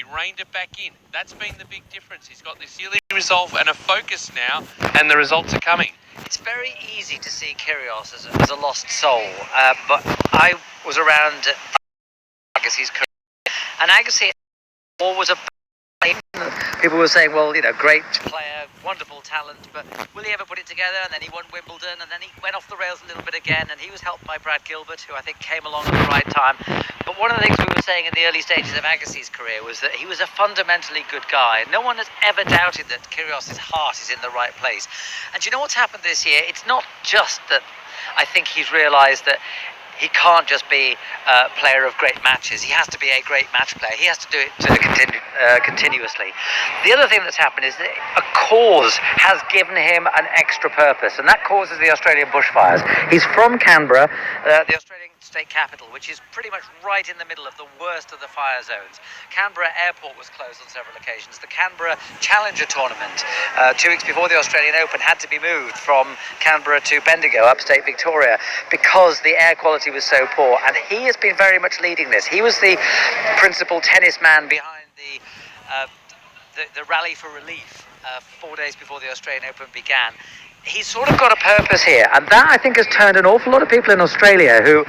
He reined it back in. That's been the big difference. He's got this yearly resolve and a focus now, and the results are coming. It's very easy to see Kyrgios as a lost soul, but I was around Agassi's career, and Agassi always a. People were saying, well, great player, wonderful talent, but will he ever put it together? And then he won Wimbledon, and then he went off the rails a little bit again, and he was helped by Brad Gilbert, who I think came along at the right time. But one of the things we were saying in the early stages of Agassi's career was that he was a fundamentally good guy. No one has ever doubted that Kyrgios' heart is in the right place. And do you know what's happened this year? It's not just that I think he's realised that he can't just be a player of great matches. He has to be a great match player. He has to do it continuously. The other thing that's happened is that a cause has given him an extra purpose, and that cause is the Australian bushfires. He's from Canberra, the Australian state capital, which is pretty much right in the middle of the worst of the fire zones. Canberra Airport was closed on several occasions. The Canberra Challenger tournament, 2 weeks before the Australian Open, had to be moved from Canberra to Bendigo, upstate Victoria, because the air quality was so poor, and he has been very much leading this. He was the principal tennis man behind the rally for relief 4 days before the Australian Open began. He's sort of got a purpose here, and that I think has turned an awful lot of people in Australia who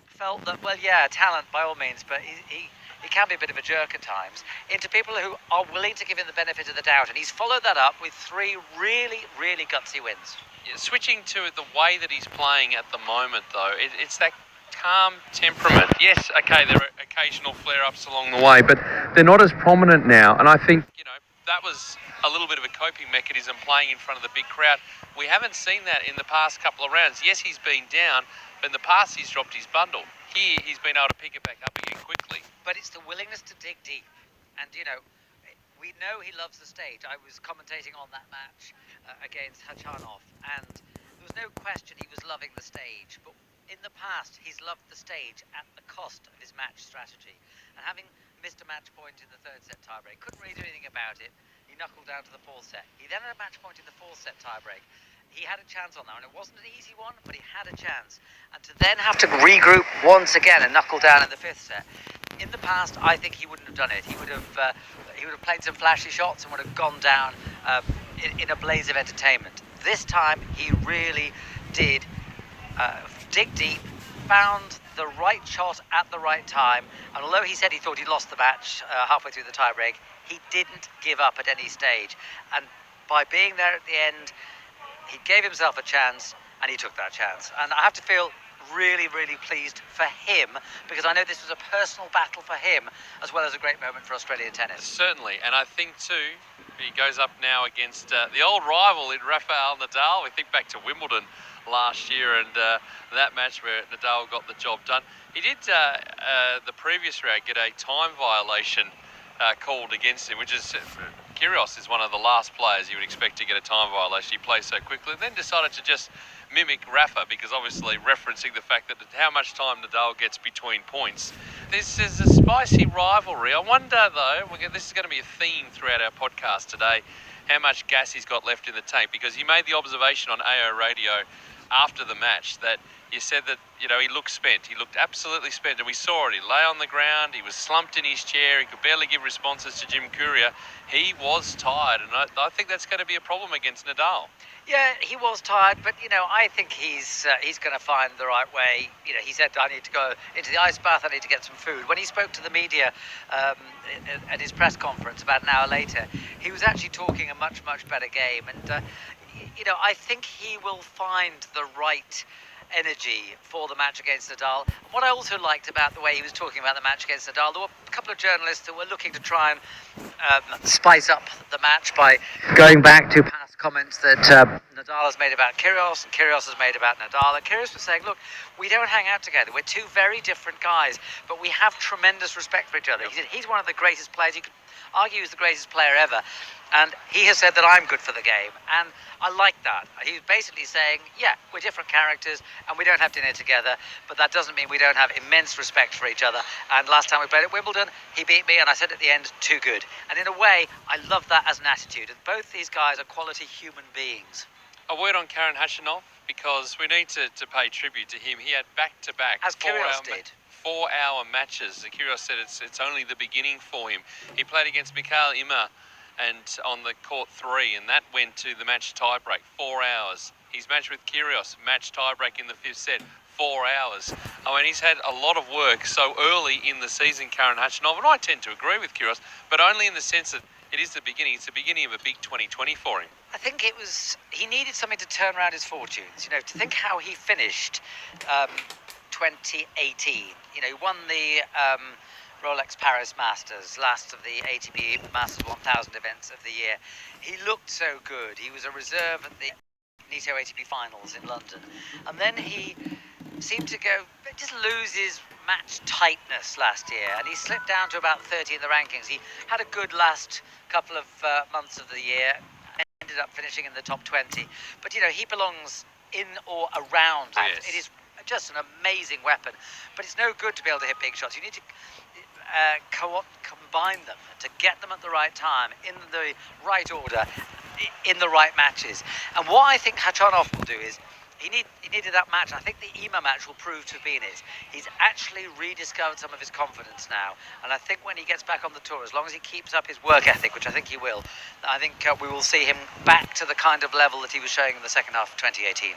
felt that, well, yeah, talent by all means, but he can be a bit of a jerk at times, into people who are willing to give him the benefit of the doubt, and he's followed that up with 3 really, really gutsy wins. Yeah, switching to the way that he's playing at the moment, though, it's that calm temperament. Yes, okay, there are occasional flare-ups along the way, but they're not as prominent now, and I think, that was a little bit of a coping mechanism playing in front of the big crowd. We haven't seen that in the past couple of rounds. Yes, he's been down, but in the past he's dropped his bundle. Here, he's been able to pick it back up again quickly. But it's the willingness to dig deep, and we know he loves the stage. I was commentating on that match against Hachanov, and there was no question he was loving the stage, but in the past he's loved the stage at the cost of his match strategy. And having missed a match point in the 3rd set tiebreak, couldn't really do anything about it. He knuckled down to the 4th set. He then had a match point in the 4th set tiebreak. He had a chance on that, and it wasn't an easy one, but he had a chance. And to then have to regroup once again and knuckle down in the 5th set, in the past, I think he wouldn't have done it. He would have played some flashy shots and would have gone down in a blaze of entertainment. This time, he really did dig deep, found the right shot at the right time, and although he said he thought he lost the match halfway through the tiebreak, he didn't give up at any stage. And by being there at the end, he gave himself a chance, and he took that chance. And I have to feel really, really pleased for him, because I know this was a personal battle for him, as well as a great moment for Australian tennis. Certainly, and I think too, he goes up now against the old rival in Rafael Nadal. We think back to Wimbledon last year and that match where Nadal got the job done. He did the previous round get a time violation called against him, which is Kyrgios is one of the last players you would expect to get a time violation. He plays so quickly, and then decided to just mimic Rafa, because obviously referencing the fact that how much time Nadal gets between points. This is a spicy rivalry. I wonder though, this is going to be a theme throughout our podcast today, how much gas he's got left in the tank, because he made the observation on AO Radio after the match that you said that, he looked spent. He looked absolutely spent, and we saw it. He lay on the ground, he was slumped in his chair, he could barely give responses to Jim Courier. He was tired, and I think that's going to be a problem against Nadal. Yeah, he was tired, but I think he's going to find the right way. He said, I need to go into the ice bath, I need to get some food. When he spoke to the media at his press conference about an hour later, he was actually talking a much, much better game. And, I think he will find the right energy for the match against Nadal. What I also liked about the way he was talking about the match against Nadal, there were a couple of journalists that were looking to try and spice up the match by going back to past comments that Nadal has made about Kyrgios and Kyrgios has made about Nadal. And Kyrgios was saying, look, we don't hang out together. We're 2 very different guys, but we have tremendous respect for each other. He said he's one of the greatest players. You could argue he's the greatest player ever. And he has said that I'm good for the game. And I like that. He's basically saying, yeah, we're different characters and we don't have dinner together, but that doesn't mean we don't have immense respect for each other. And last time we played at Wimbledon, he beat me, and I said at the end, too good. And in a way, I love that as an attitude. And both these guys are quality human beings. A word on Karen Khachanov, because we need to pay tribute to him. He had back-to-back as Kyrgios did. 4-hour matches. Kyrgios said it's only the beginning for him. He played against Mikhail Immer and on the court 3, and that went to the match tiebreak, 4 hours. He's matched with Kyrgios, match tiebreak in the 5th set, 4 hours. I mean, he's had a lot of work so early in the season, Karen Khachanov, and I tend to agree with Kyrgios, but only in the sense that it is the beginning. It's the beginning of a big 2020 for him. I think he needed something to turn around his fortunes. You know, to think how he finished 2018. You know, he won the Rolex Paris Masters, last of the ATP Masters 1000 events of the year. He looked so good. He was a reserve at the NITO ATP Finals in London. And then he seemed to just lose his match tightness last year, and he slipped down to about 30 in the rankings. He had a good last couple of months of the year, ended up finishing in the top 20. But, you know, he belongs in or around. Yes. It is just an amazing weapon. But it's no good to be able to hit big shots. You need to combine them, to get them at the right time, in the right order, in the right matches. And what I think Khachanov will do is, he needed that match. I think the EMA match will prove to have been it. He's actually rediscovered some of his confidence now. And I think when he gets back on the tour, as long as he keeps up his work ethic, which I think he will, I think we will see him back to the kind of level that he was showing in the second half of 2018.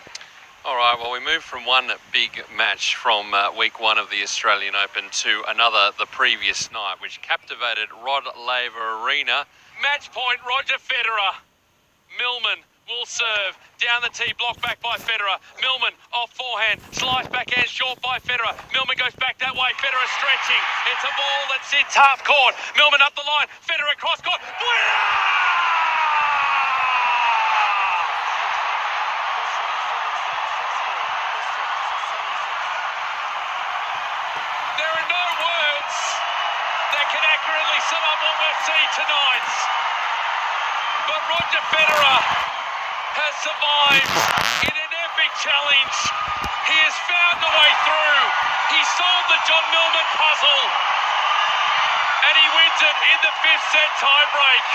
All right, well, we moved from one big match from week 1 of the Australian Open to another the previous night, which captivated Rod Laver Arena. Match point, Roger Federer. Millman will serve. Down the tee, blocked back by Federer. Millman off forehand, slice backhand short by Federer. Millman goes back that way. Federer stretching. It's a ball that sits half court. Millman up the line. Federer cross court. There are no words that can accurately sum up what we've seen tonight. But Roger Federer has survived in an epic challenge. He has found the way through. He solved the John Millman puzzle. And he wins it in the 5th set tiebreak.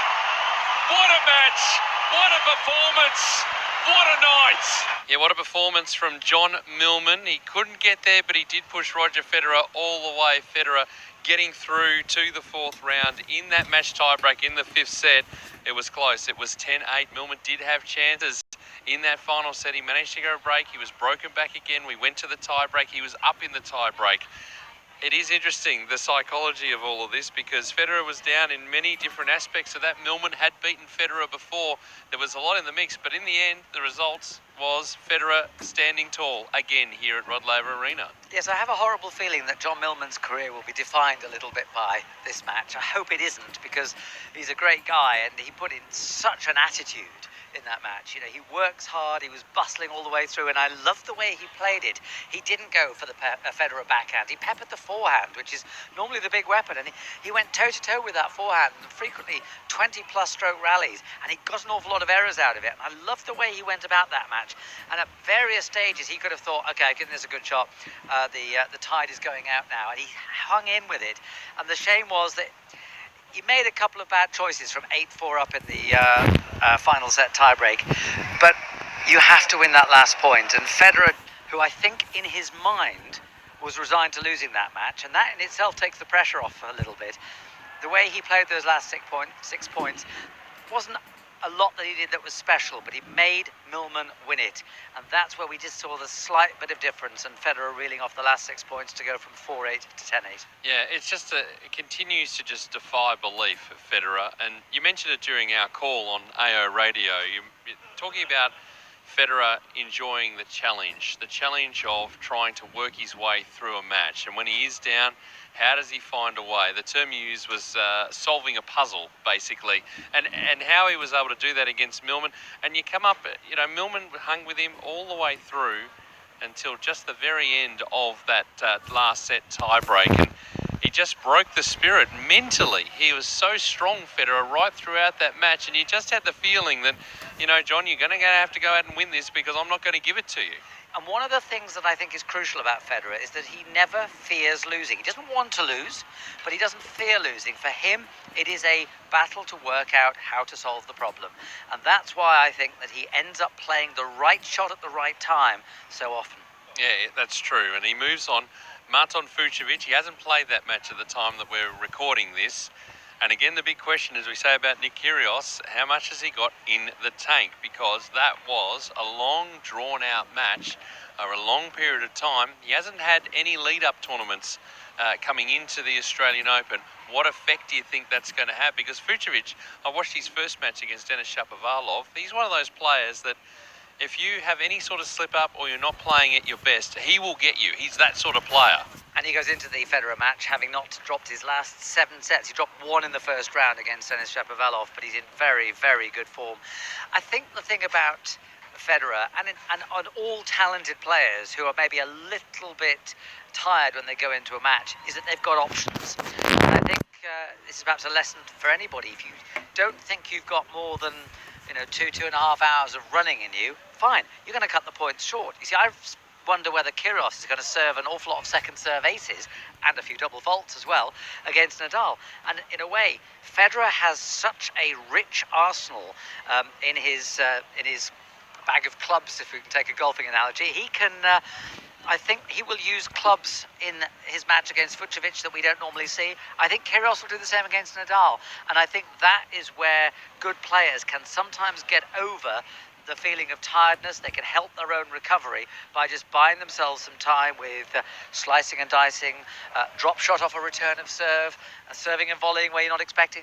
What a match. What a performance. What a night. Yeah, what a performance from John Millman. He couldn't get there, but he did push Roger Federer all the way. Federer getting through to the 4th round in that match tiebreak in the 5th set. It was close. It was 10-8. Millman did have chances in that final set. He managed to go a break. He was broken back again. We went to the tiebreak. He was up in the tiebreak. It is interesting, the psychology of all of this, because Federer was down in many different aspects of that. Millman had beaten Federer before. There was a lot in the mix, but in the end, the results was Federer standing tall again here at Rod Laver Arena. Yes, I have a horrible feeling that John Millman's career will be defined a little bit by this match. I hope it isn't, because he's a great guy and he put in such an attitude in that match. You know, he works hard, he was bustling all the way through, and I loved the way he played it. He didn't go for the Federer backhand. He peppered the forehand, which is normally the big weapon, and he went toe-to-toe with that forehand, and frequently 20-plus stroke rallies, and he got an awful lot of errors out of it. And I loved the way he went about that match. And at various stages, he could have thought, okay, I think there's a good shot. The tide is going out now, and he hung in with it. And the shame was that he made a couple of bad choices from 8-4 up in the final set tiebreak. But you have to win that last point. And Federer, who I think in his mind was resigned to losing that match, and that in itself takes the pressure off a little bit. The way he played those last 6 points wasn't a lot that he did that was special, but he made Millman win it. And that's where we just saw the slight bit of difference, and Federer reeling off the last 6 points to go from 4-8 to 10-8. Yeah, it's just it continues to just defy belief, Federer. And you mentioned it during our call on AO Radio. You're talking about Federer enjoying the challenge of trying to work his way through a match. And when he is down, how does he find a way? The term you used was solving a puzzle, basically, and how he was able to do that against Millman. And you come up, you know, Millman hung with him all the way through until just the very end of that last set tiebreak, and he just broke the spirit mentally. He was so strong, Federer, right throughout that match, and you just had the feeling that, you know, John, you're going to have to go out and win this because I'm not going to give it to you. And one of the things that I think is crucial about Federer is that he never fears losing. He doesn't want to lose, but he doesn't fear losing. For him, it is a battle to work out how to solve the problem. And that's why I think that he ends up playing the right shot at the right time so often. Yeah, that's true. And he moves on Marton Fucsovics, he hasn't played that match at the time that we're recording this. And again, the big question, as we say about Nick Kyrgios, how much has he got in the tank? Because that was a long, drawn-out match over a long period of time. He hasn't had any lead-up tournaments coming into the Australian Open. What effect do you think that's going to have? Because Fucsovics, I watched his first match against Denis Shapovalov. He's one of those players that if you have any sort of slip-up or you're not playing at your best, he will get you. He's that sort of player. And he goes into the Federer match having not dropped his last 7 sets. He dropped one in the first round against Denis Shapovalov, but he's in very, very good form. I think the thing about Federer and on all talented players who are maybe a little bit tired when they go into a match is that they've got options. And I think this is perhaps a lesson for anybody. If you don't think you've got more than 2.5 hours of running in you, fine, you're going to cut the points short. You see, I wonder whether Kyrgios is going to serve an awful lot of second serve aces and a few double faults as well against Nadal. And in a way, Federer has such a rich arsenal in his bag of clubs, if we can take a golfing analogy. He can, I think he will use clubs in his match against Fucsovics that we don't normally see. I think Kyrgios will do the same against Nadal. And I think that is where good players can sometimes get over the feeling of tiredness. They can help their own recovery by just buying themselves some time with slicing and dicing, drop shot off a return of serve, serving and volleying where you're not expecting,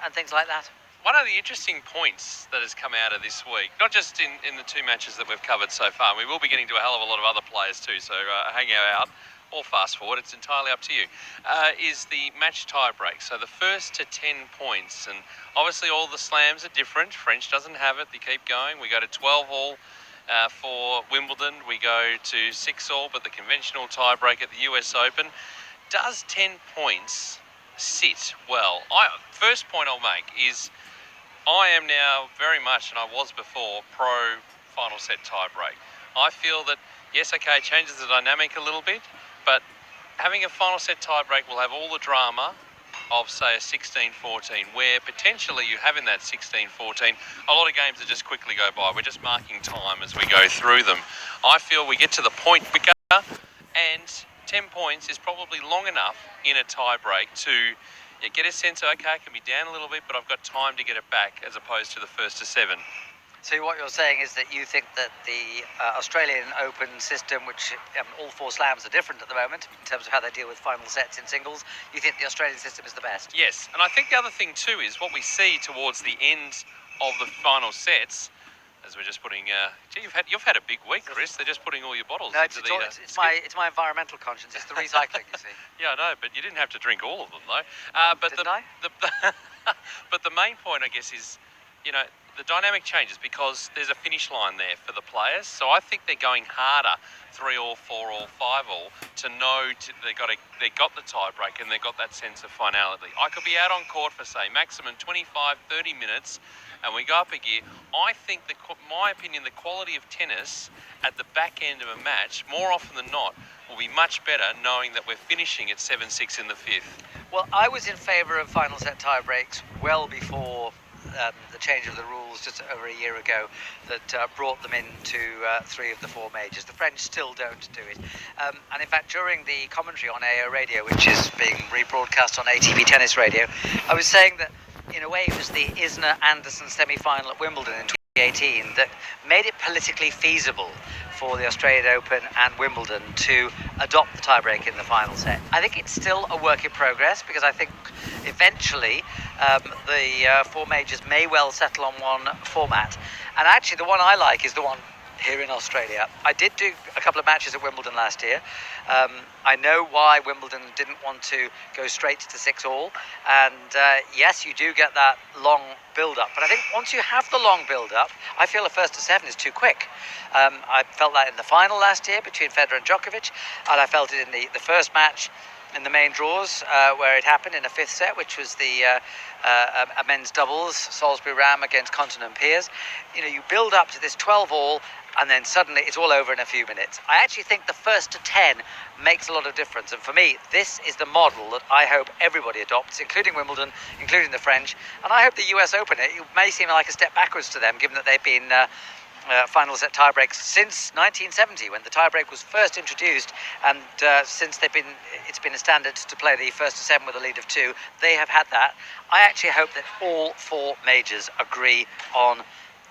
and things like that. One of the interesting points that has come out of this week, not just in the 2 matches that we've covered so far, we will be getting to a hell of a lot of other players too, so hang out or fast forward, it's entirely up to you, is the match tie break. So the first to 10 points, and obviously all the slams are different. French doesn't have it, they keep going. We go to 12 all for Wimbledon, we go to 6 all, but the conventional tie break at the US Open. Does 10 points sit well? First point I'll make is I am now very much, and I was before, pro final set tie break. I feel that, yes, okay, it changes the dynamic a little bit, but having a final set tie break will have all the drama of, say, a 16-14, where potentially you have in that 16-14, a lot of games that just quickly go by. We're just marking time as we go through them. I feel we get to the point quicker, and 10 points is probably long enough in a tie break to get a sense of, okay, I can be down a little bit, but I've got time to get it back, as opposed to the first to 7. So what you're saying is that you think that the Australian Open system, which all 4 slams are different at the moment in terms of how they deal with final sets in singles, you think the Australian system is the best? Yes, and I think the other thing too is what we see towards the end of the final sets, as we're just putting. Gee, you've had a big week, Chris. They're just putting all your bottles into the. It's my environmental conscience. It's the recycling, you see. Yeah, I know, but you didn't have to drink all of them though. Didn't I? But the main point, I guess, is the dynamic changes because there's a finish line there for the players. So I think they're going harder, 3 all, 4 all, 5 all, to know they got the tie break and they got that sense of finality. I could be out on court for, say, maximum 25, 30 minutes, and we go up a gear. I think, my opinion, the quality of tennis at the back end of a match, more often than not, will be much better knowing that we're finishing at 7-6 in the 5th. Well, I was in favour of final set tie breaks well before the change of the rules just over a year ago that brought them into 3 of the 4 majors. The French still don't do it. And in fact, during the commentary on AO Radio, which is being rebroadcast on ATP Tennis Radio, I was saying that in a way it was the Isner-Anderson semi-final at Wimbledon in 2018 that made it politically feasible for the Australian Open and Wimbledon to adopt the tiebreak in the final set. I think it's still a work in progress because I think eventually the 4 majors may well settle on one format. And actually the one I like is the one here in Australia. I did do a couple of matches at Wimbledon last year. I know why Wimbledon didn't want to go straight to 6 all. And yes, you do get that long build-up. But I think once you have the long build-up, I feel a first to 7 is too quick. I felt that in the final last year between Federer and Djokovic. And I felt it in the first match in the main draws where it happened in a 5th set, which was the a men's doubles, Salisbury Ram against Compton and Piers. You build up to this 12 all, and then suddenly it's all over in a few minutes. I actually think the first to 10 makes a lot of difference. And for me, this is the model that I hope everybody adopts, including Wimbledon, including the French. And I hope the US Open, it may seem like a step backwards to them, given that they've been final set tiebreaks since 1970, when the tiebreak was first introduced, and since it's been a standard to play the first to seven with a lead of two. They have had that. I actually hope that all four majors agree on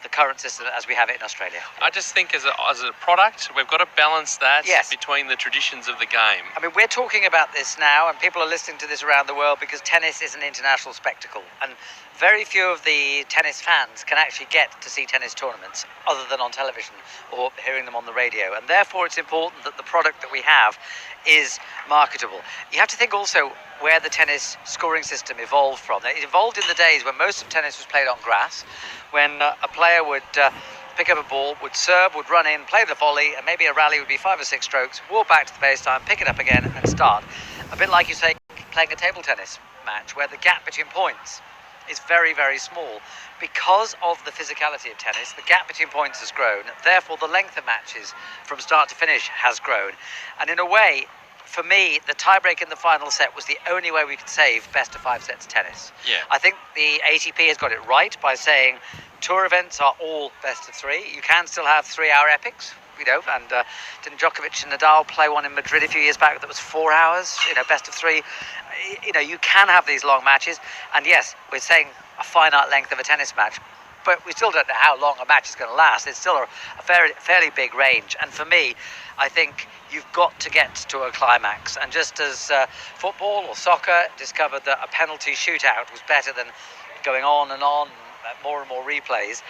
the current system as we have it in Australia. I just think as a product, we've got to balance that Yes. between the traditions of the game. I mean, we're talking about this now, and people are listening to this around the world because tennis is an international spectacle, and very few of the tennis fans can actually get to see tennis tournaments other than on television or hearing them on the radio, and therefore it's important that the product that we have is marketable. You have to think also where the tennis scoring system evolved from. It evolved in the days when most of tennis was played on grass, when a player would pick up a ball, would serve, would run in, play the volley, and maybe a rally would be 5 or 6 strokes, walk back to the baseline, pick it up again and start. A bit like you say playing a table tennis match where the gap between points is very, very small. Because of the physicality of tennis, the gap between points has grown, therefore the length of matches from start to finish has grown. And in a way, for me, the tiebreak in the final set was the only way we could save best of 5 sets tennis. Yeah. I think the ATP has got it right by saying tour events are all best of 3. You can still have 3-hour epics, you know, and didn't Djokovic and Nadal play one in Madrid a few years back that was 4 hours, you know, best of 3. You know, you can have these long matches, and yes, we're saying a finite length of a tennis match, but we still don't know how long a match is going to last. It's still a fairly big range, and for me, I think you've got to get to a climax. And just as football or soccer discovered that a penalty shootout was better than going on and more and more replays,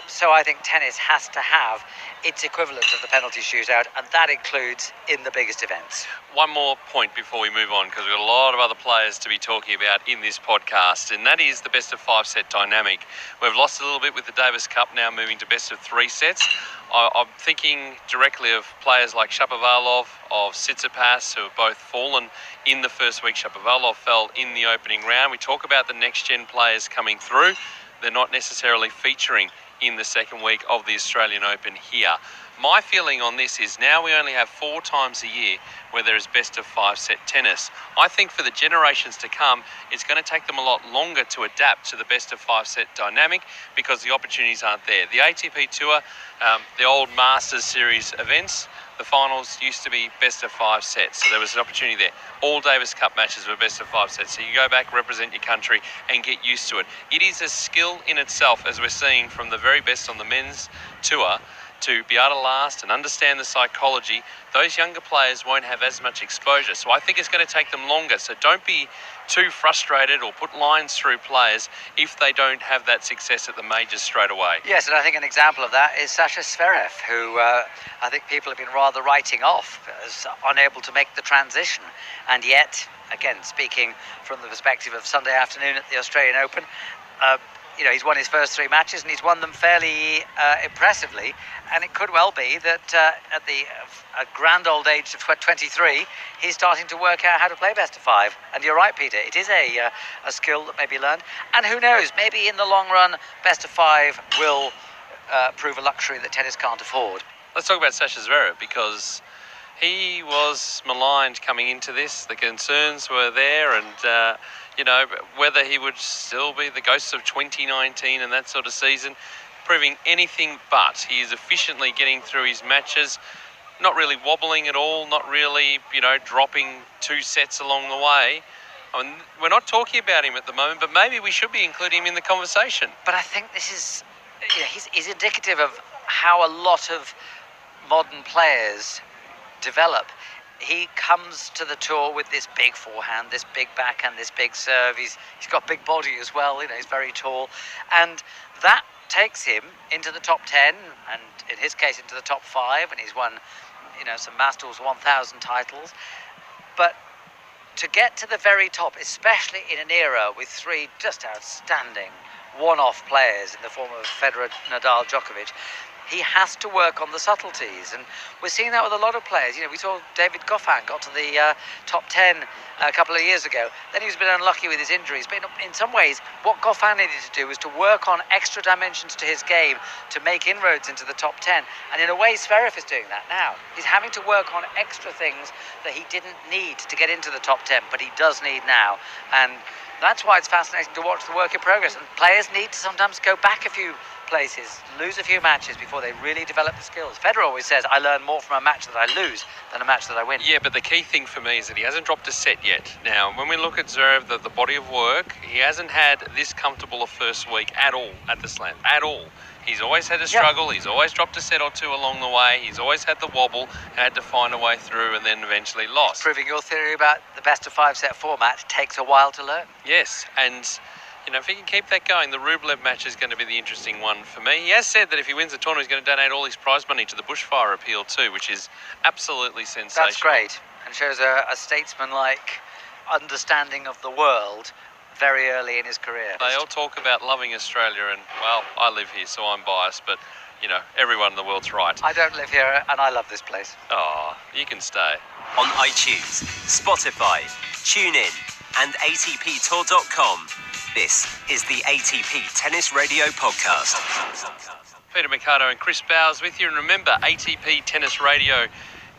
so I think tennis has to have its equivalent of the penalty shootout, and that includes in the biggest events. One more point before we move on, because we've got a lot of other players to be talking about in this podcast, and that is the best of 5 set dynamic. We've lost a little bit with the Davis Cup now moving to best of 3 sets. I'm thinking directly of players like Shapovalov, of Tsitsipas, who have both fallen in the first week. Shapovalov fell in the opening round. We talk about the next-gen players coming through. They're not necessarily featuring in the second week of the Australian Open here. My feeling on this is now we only have 4 times a year where there is best of 5 set tennis. I think for the generations to come, it's going to take them a lot longer to adapt to the best of 5 set dynamic because the opportunities aren't there. The ATP Tour, the old Masters Series events, the finals used to be best of 5 sets, so there was an opportunity there. All Davis Cup matches were best of 5 sets, so you go back, represent your country, and get used to it. It is a skill in itself, as we're seeing from the very best on the men's tour, to be able to last and understand the psychology. Those younger players won't have as much exposure, so I think it's going to take them longer. So don't be too frustrated or put lines through players if they don't have that success at the majors straight away. Yes, and I think an example of that is Sasha Zverev, who I think people have been rather writing off as unable to make the transition. And yet, again, speaking from the perspective of Sunday afternoon at the Australian Open, you know, he's won his first 3 matches and he's won them fairly impressively. And it could well be that at the grand old age of 23, he's starting to work out how to play best of 5. And you're right, Peter, it is a skill that may be learned. And who knows, maybe in the long run, best of 5 will prove a luxury that tennis can't afford. Let's talk about Sasha Zverev, because he was maligned coming into this. The concerns were there, and you know, whether he would still be the ghost of 2019 and that sort of season, proving anything but. He is efficiently getting through his matches, not really wobbling at all, not really, you know, dropping 2 sets along the way. I mean, we're not talking about him at the moment, but maybe we should be including him in the conversation. But I think this is, you know, he's indicative of how a lot of modern players develop. He comes to the tour with this big forehand, this big backhand, this big serve. He's got big body as well, you know, he's very tall. And that takes him into the top 10, and in his case into the top 5, and he's won, you know, some Masters 1000 titles. But to get to the very top, especially in an era with 3 just outstanding one-off players in the form of Federer, Nadal, Djokovic, he has to work on the subtleties, and we're seeing that with a lot of players. You know, we saw David Goffin got to the top 10 a couple of years ago. Then he's been unlucky with his injuries, but in some ways, what Goffin needed to do was to work on extra dimensions to his game to make inroads into the top 10. And in a way, Zverev is doing that now. He's having to work on extra things that he didn't need to get into the top 10, but he does need now. And That's why it's fascinating to watch the work in progress. And players need to sometimes go back a few places, lose a few matches before they really develop the skills. Federer always says, I learn more from a match that I lose than a match that I win. Yeah, but the key thing for me is that he hasn't dropped a set yet. Now, when we look at Zverev, the body of work, he hasn't had this comfortable a first week at all at the Slam, at all. He's always had a struggle. He's always dropped a set or two along the way. He's always had the wobble, had to find a way through, and then eventually lost. Proving your theory about the best of 5-set format takes a while to learn. Yes, and if he can keep that going, the Rublev match is going to be the interesting one for me. He has said that if he wins the tournament, he's going to donate all his prize money to the bushfire appeal too, which is absolutely sensational. That's great, and shows a statesman-like understanding of the world very early in his career. They all talk about loving Australia, and, well, I live here, so I'm biased, but, everyone in the world's right. I don't live here, and I love this place. Oh, you can stay. On iTunes, Spotify, TuneIn, and ATPTour.com, this is the ATP Tennis Radio Podcast. Peter Mercado and Chris Bowers with you, and remember, ATP Tennis Radio,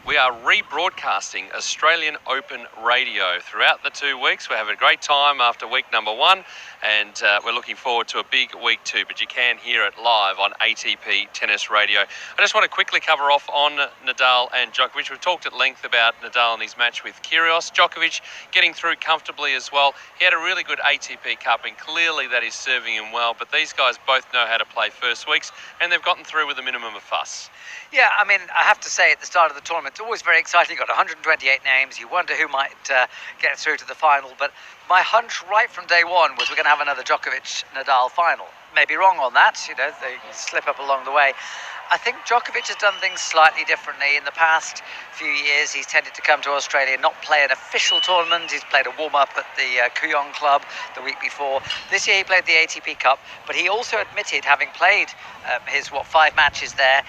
we are rebroadcasting Australian Open Radio throughout the 2 weeks. We're having a great time after week number 1, and we're looking forward to a big week 2, but you can hear it live on ATP Tennis Radio. I just want to quickly cover off on Nadal and Djokovic. We've talked at length about Nadal and his match with Kyrgios. Djokovic getting through comfortably as well. He had a really good ATP Cup, and clearly that is serving him well, but these guys both know how to play first weeks, and they've gotten through with a minimum of fuss. Yeah, I mean, I have to say at the start of the tournament, it's always very exciting. You've got 128 names. You wonder who might get through to the final. But my hunch right from day one was we're going to have another Djokovic-Nadal final. Maybe wrong on that, they slip up along the way. I think Djokovic has done things slightly differently. In the past few years, he's tended to come to Australia and not play an official tournament. He's played a warm-up at the Kooyong Club the week before. This year he played the ATP Cup, but he also admitted, having played his 5 matches there,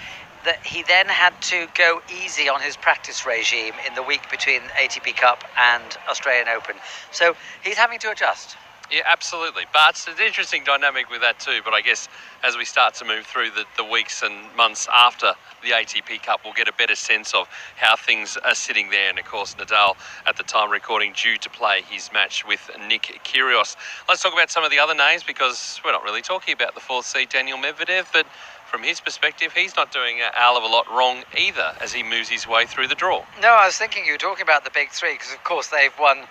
that he then had to go easy on his practice regime in the week between ATP Cup and Australian Open. So he's having to adjust. Yeah, absolutely. But it's an interesting dynamic with that too. But I guess as we start to move through the weeks and months after the ATP Cup, we'll get a better sense of how things are sitting there. And of course, Nadal, at the time recording, due to play his match with Nick Kyrgios. Let's talk about some of the other names, because we're not really talking about the 4th seed Daniil Medvedev, but from his perspective, he's not doing a hell of a lot wrong either as he moves his way through the draw. No, I was thinking you were talking about the big 3, because of course they've won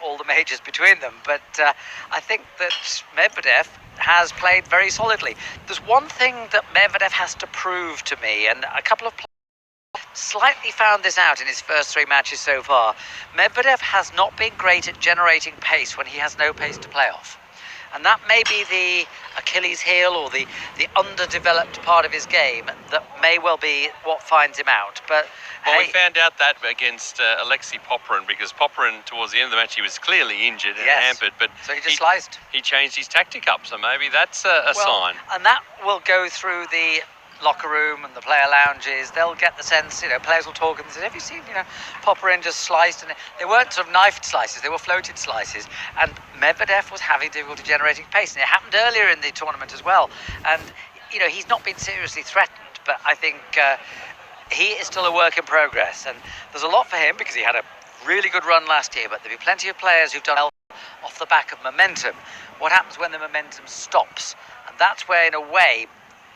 all the majors between them. But I think that Medvedev has played very solidly. There's one thing that Medvedev has to prove to me, and a couple of players slightly found this out in his first 3 matches so far. Medvedev has not been great at generating pace when he has no pace to play off. And that may be the Achilles heel or the underdeveloped part of his game that may well be what finds him out. But well, we found out that against Alexei Popyrin, because Popyrin, towards the end of the match, he was clearly injured and hampered. But so he just sliced. He changed his tactic up, so maybe that's a sign. And that will go through the locker room and the player lounges. They'll get the sense, players will talk and say, have you seen, Popyrin just sliced? And they weren't sort of knifed slices, they were floated slices. And Medvedev was having difficulty generating pace. And it happened earlier in the tournament as well. And, he's not been seriously threatened, but I think he is still a work in progress. And there's a lot for him because he had a really good run last year, but there'll be plenty of players who've done well off the back of momentum. What happens when the momentum stops? And that's where, in a way,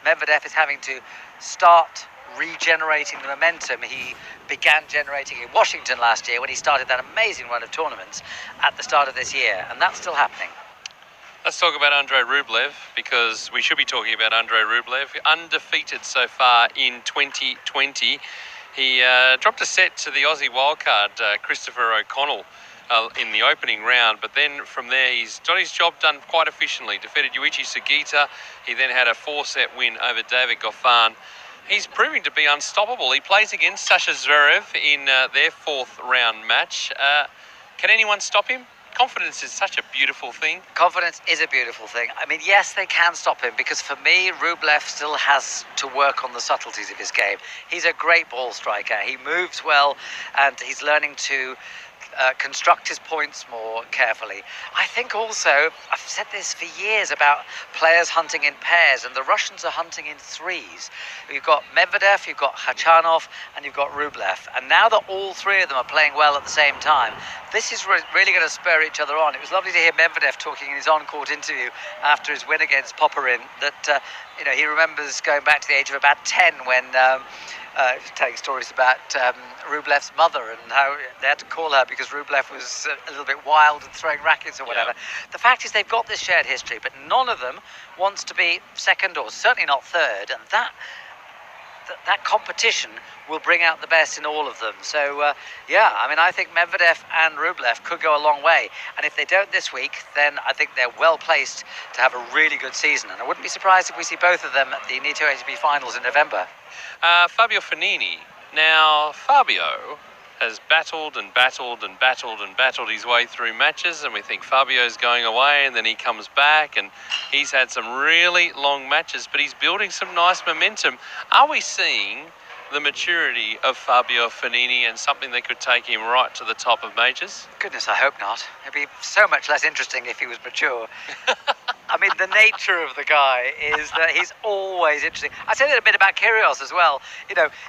Medvedev is having to start regenerating the momentum he began generating in Washington last year when he started that amazing run of tournaments at the start of this year, and that's still happening. Let's talk about Andrei Rublev, because we should be talking about Andrei Rublev, undefeated so far in 2020. He dropped a set to the Aussie wildcard, Christopher O'Connell, in the opening round, but then from there he's got his job done quite efficiently. Defeated Yuichi Sugita. He then had a 4-set win over David Goffin. He's proving to be unstoppable. He plays against Sasha Zverev in their 4th round match. Can anyone stop him? Confidence is such a beautiful thing. Confidence is a beautiful thing. I mean, yes, they can stop him, because for me, Rublev still has to work on the subtleties of his game. He's a great ball striker. He moves well, and he's learning to construct his points more carefully. I think also, I've said this for years about players hunting in pairs, and the Russians are hunting in threes. You've got Medvedev, you've got Khachanov, and you've got Rublev. And now that all three of them are playing well at the same time, this is really going to spur each other on. It was lovely to hear Medvedev talking in his on-court interview after his win against Popyrin that he remembers going back to the age of about 10 when telling stories about Rublev's mother and how they had to call her because Rublev was a little bit wild and throwing rackets or whatever. Yeah. The fact is they've got this shared history, but none of them wants to be second or certainly not third, and that competition will bring out the best in all of them. So, I think Medvedev and Rublev could go a long way. And if they don't this week, then I think they're well placed to have a really good season. And I wouldn't be surprised if we see both of them at the Nitto ATP finals in November. Fabio Fognini. Now, Fabio has battled and battled and battled and battled his way through matches, and we think Fabio's going away and then he comes back, and he's had some really long matches, but he's building some nice momentum. Are we seeing the maturity of Fabio Fognini and something that could take him right to the top of majors? Goodness, I hope not. It'd be so much less interesting if he was mature. I mean, the nature of the guy is that he's always interesting. I say that a bit about Kyrgios as well.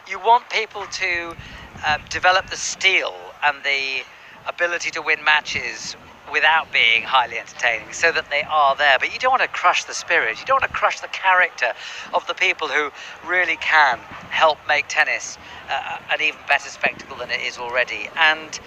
You want people to develop the steel and the ability to win matches without being highly entertaining so that they are there. But you don't want to crush the spirit. You don't want to crush the character of the people who really can help make tennis an even better spectacle than it is already. And,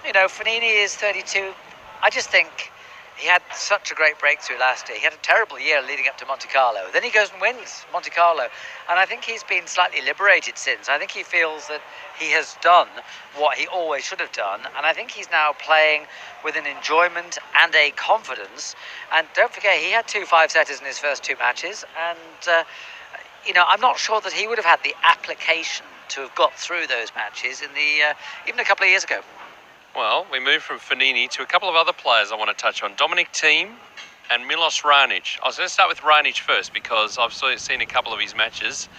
Fognini is 32. I just think he had such a great breakthrough last year. He had a terrible year leading up to Monte Carlo. Then he goes and wins Monte Carlo. And I think he's been slightly liberated since. I think he feels that he has done what he always should have done. And I think he's now playing with an enjoyment and a confidence. And don't forget, he had 2 5-setters in his first 2 matches. And, I'm not sure that he would have had the application to have got through those matches in even a couple of years ago. Well, we move from Fognini to a couple of other players I want to touch on. Dominic Thiem and Milos Raonic. I was going to start with Raonic first because I've seen a couple of his matches.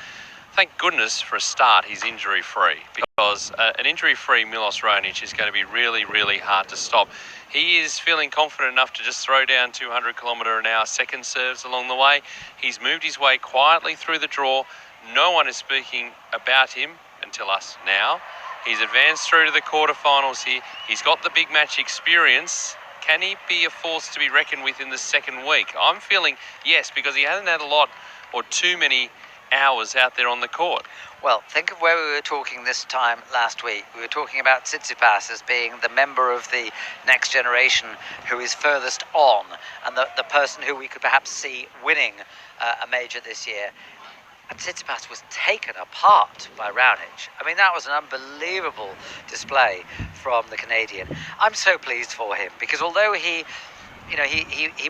Thank goodness for a start he's injury-free, because an injury-free Milos Raonic is going to be really, really hard to stop. He is feeling confident enough to just throw down 200km/h second serves along the way. He's moved his way quietly through the draw. No one is speaking about him until us now. He's advanced through to the quarterfinals here. He's got the big match experience. Can he be a force to be reckoned with in the second week? I'm feeling yes, because he hasn't had a lot or too many hours out there on the court. Well, think of where we were talking this time last week. We were talking about Tsitsipas as being the member of the next generation who is furthest on, and the person who we could perhaps see winning a major this year. And Tsitsipas was taken apart by Raonic. I mean, that was an unbelievable display from the Canadian. I'm so pleased for him because although he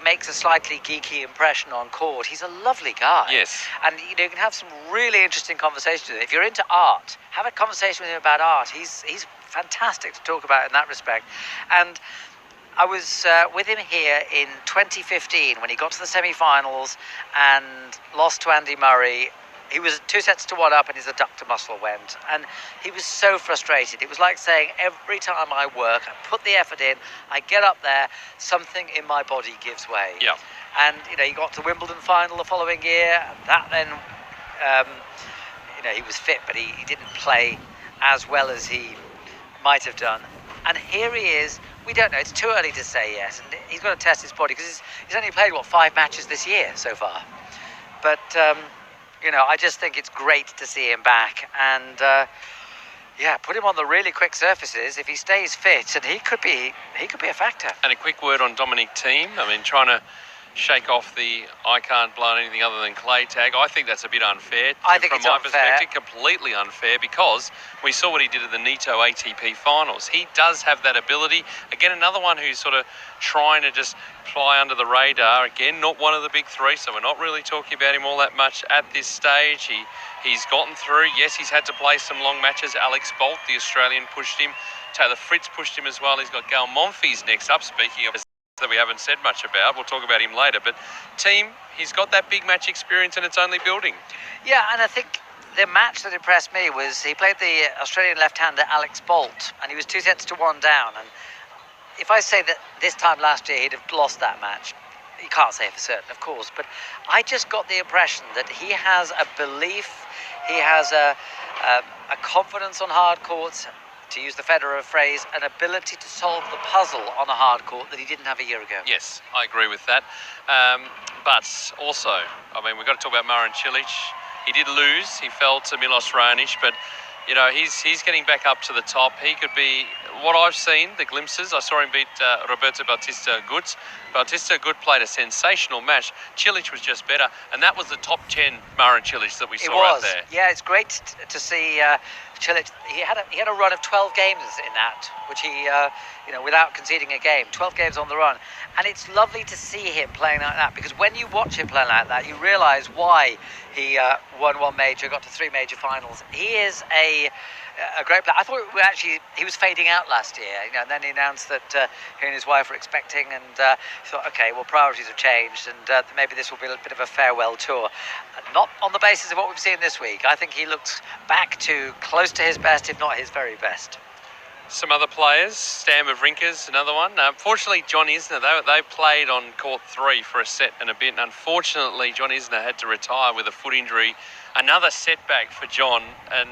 makes a slightly geeky impression on court, he's a lovely guy. Yes. And you can have some really interesting conversations with him. If you're into art, have a conversation with him about art. He's fantastic to talk about in that respect. And I was with him here in 2015 when he got to the semi-finals and lost to Andy Murray. He was 2-1 up and his adductor muscle went, and he was so frustrated. It was like saying, every time I work, I put the effort in, I get up there, something in my body gives way. Yeah. And he got to Wimbledon final the following year, and that then he was fit, but he didn't play as well as he might have done. And here he is. We don't know, it's too early to say yes, and he's got to test his body because he's only played 5 matches this year so far. But I just think it's great to see him back, and put him on the really quick surfaces. If he stays fit, and he could be a factor. And a quick word on Dominic Thiem. I mean, trying to shake off the I can't blow on anything other than clay tag. I think that's a bit unfair. I think from it's my unfair. perspective, completely unfair, because we saw what he did at the Nitto ATP finals. He does have that ability. Again, another one who's sort of trying to just fly under the radar. Again, not one of the big three, so we're not really talking about him all that much at this stage. He's gotten through. Yes, he's had to play some long matches. Alex Bolt, the Australian, pushed him. Taylor Fritz pushed him as well. He's got Gael Monfils next up, speaking of that we haven't said much about. We'll talk about him later. But Thiem, he's got that big match experience and it's only building. Yeah, and I think the match that impressed me was he played the Australian left-hander Alex Bolt, and he was 2-1 down. And if I say that this time last year he'd have lost that match, you can't say for certain, of course, but I just got the impression that he has a belief, he has a confidence on hard courts, to use the Federer phrase, an ability to solve the puzzle on a hard court that he didn't have a year ago. Yes, I agree with that. But also, I mean, we've got to talk about Marin Cilic. He did lose. He fell to Milos Raonic, but you know, he's getting back up to the top. He could be, what I've seen, the glimpses, I saw him beat Roberto Bautista Agut. Bautista Agut played a sensational match. Cilic was just better, and that was the top 10 Marin Cilic that we saw out there. Yeah, it's great to see Cilic. He had a run of 12 games in that, which he, without conceding a game, 12 games on the run. And it's lovely to see him playing like that, because when you watch him playing like that, you realise why he won one major, got to 3 major finals. He is a great player. I thought he was fading out last year, and then he announced that he and his wife were expecting, and thought, okay, well, priorities have changed, and maybe this will be a bit of a farewell tour. Not on the basis of what we've seen this week. I think he looks back to close to his best, if not his very best. Some other players, Stan Wawrinka's another one. Unfortunately, John Isner, they played on court 3 for a set and a bit. And unfortunately, John Isner had to retire with a foot injury. Another setback for John, and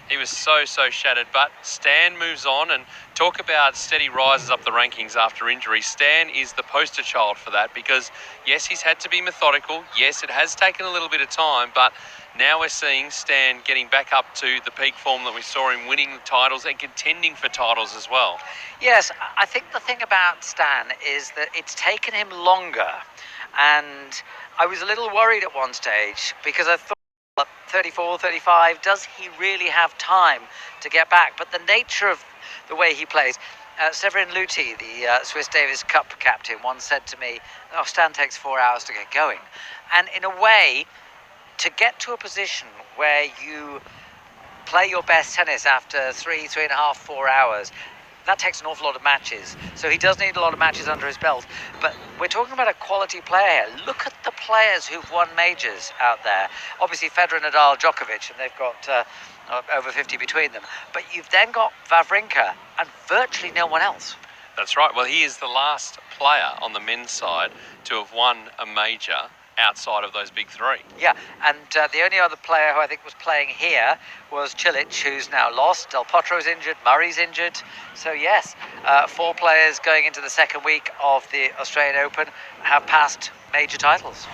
he was so shattered. But Stan moves on, and talk about steady rises up the rankings after injury. Stan is the poster child for that, because yes, he's had to be methodical. Yes, it has taken a little bit of time, but now we're seeing Stan getting back up to the peak form that we saw him winning titles and contending for titles as well. Yes, I think the thing about Stan is that it's taken him longer, and I was a little worried at one stage, because I thought, 34, 35, does he really have time to get back? But the nature of the way he plays, Severin Luthi, the Swiss Davis Cup captain, once said to me, "Oh, Stan takes 4 hours to get going." And in a way, to get to a position where you play your best tennis after 3.5, 4 hours, that takes an awful lot of matches. So he does need a lot of matches under his belt. But we're talking about a quality player here. Look at the players who've won majors out there. Obviously, Federer, Nadal, Djokovic, and they've got over 50 between them. But you've then got Wawrinka and virtually no one else. That's right. Well, he is the last player on the men's side to have won a major outside of those big 3. Yeah, and the only other player who I think was playing here was Cilic, who's now lost. Del Potro's injured, Murray's injured. So yes, 4 players going into the second week of the Australian Open have passed major titles.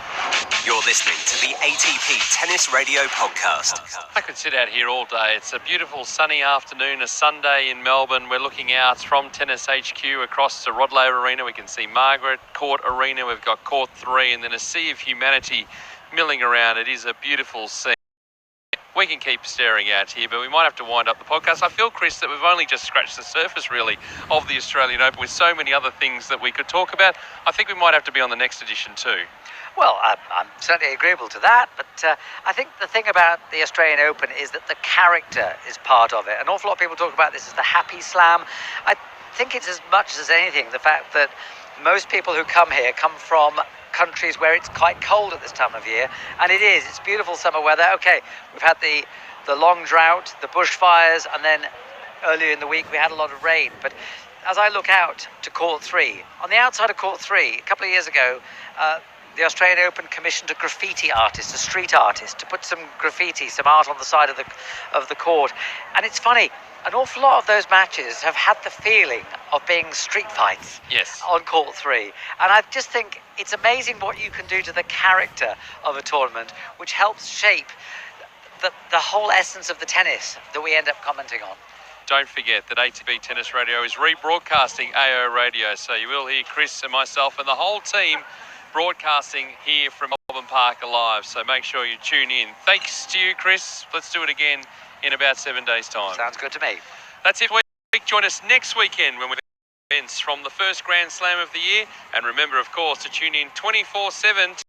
You're listening to the ATP Tennis Radio Podcast. I could sit out here all day. It's a beautiful sunny afternoon, a Sunday in Melbourne. We're looking out from Tennis HQ across to Rod Laver Arena. We can see Margaret Court Arena. We've got Court 3, and then a sea of humanity milling around. It is a beautiful scene. We can keep staring out here, but we might have to wind up the podcast. I feel, Chris, that we've only just scratched the surface, really, of the Australian Open, with so many other things that we could talk about. I think we might have to be on the next edition too. Well, I'm certainly agreeable to that, but I think the thing about the Australian Open is that the character is part of it. An awful lot of people talk about this as the happy slam. I think it's as much as anything the fact that most people who come here come from countries where it's quite cold at this time of year, and it's beautiful summer weather. Okay, we've had the long drought, the bushfires, and then earlier in the week we had a lot of rain. But as I look out to Court 3, on the outside of Court 3, a couple of years ago, the Australian Open commissioned a graffiti artist, a street artist, to put some graffiti, some art on the side of the court. And it's funny, an awful lot of those matches have had the feeling of being street fights. Yes. On Court 3. And I just think it's amazing what you can do to the character of a tournament, which helps shape the whole essence of the tennis that we end up commenting on. Don't forget that ATP Tennis Radio is rebroadcasting AO Radio, so you will hear Chris and myself and the whole team broadcasting here from Melbourne Park Alive, so make sure you tune in. Thanks to you, Chris. Let's do it again in about 7 days' time. Sounds good to me. That's it for this week. Join us next weekend when we events from the first Grand Slam of the year, and remember, of course, to tune in 24/7 to the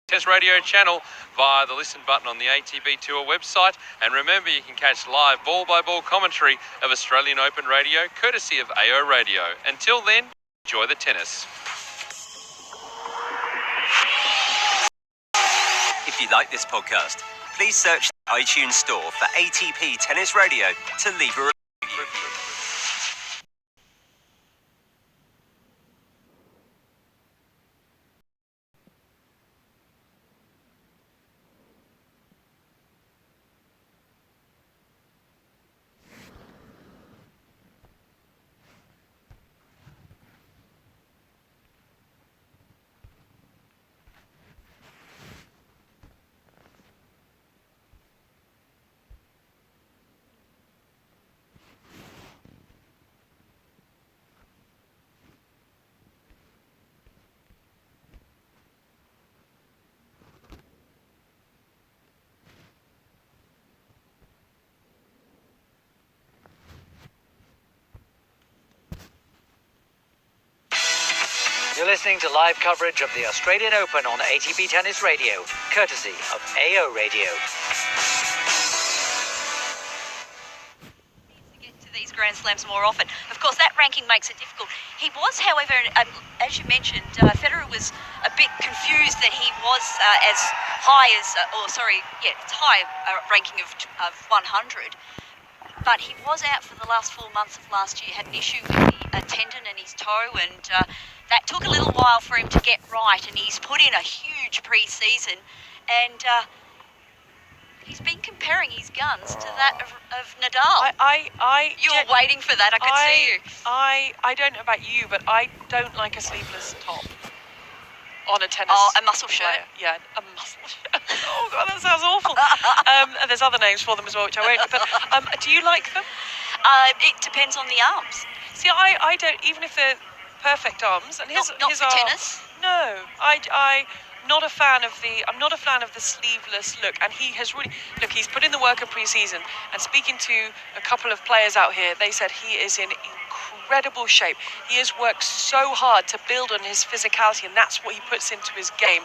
Tennis Radio channel via the listen button on the ATP Tour website. And remember, you can catch live ball-by-ball commentary of Australian Open Radio courtesy of AO Radio. Until then, enjoy the tennis. If you like this podcast, please search iTunes Store for ATP Tennis Radio to leave a review. You're listening to live coverage of the Australian Open on ATP Tennis Radio, courtesy of AO Radio. Get to these Grand Slams more often. Of course, that ranking makes it difficult. He was, however, as you mentioned, Federer was a bit confused that he was as high as, high ranking of 100. But he was out for the last 4 months of last year, had an issue with a tendon in his toe, and that took a little while for him to get right, and he's put in a huge pre-season, and he's been comparing his guns to that of Nadal. You were waiting for that, I could see you. I don't know about you, but I don't like a sleeveless top on a tennis. Oh, a muscle shirt? Yeah, a muscle shirt. Oh, God, that sounds awful. And there's other names for them as well, which I won't. But do you like them? It depends on the arms. See, I don't, even if they're perfect arms, and his Not for tennis? No, I'm not a fan of the sleeveless look, and he has really he's put in the work of pre-season, and speaking to a couple of players out here, they said he is in incredible shape. He has worked so hard to build on his physicality, and that's what he puts into his game.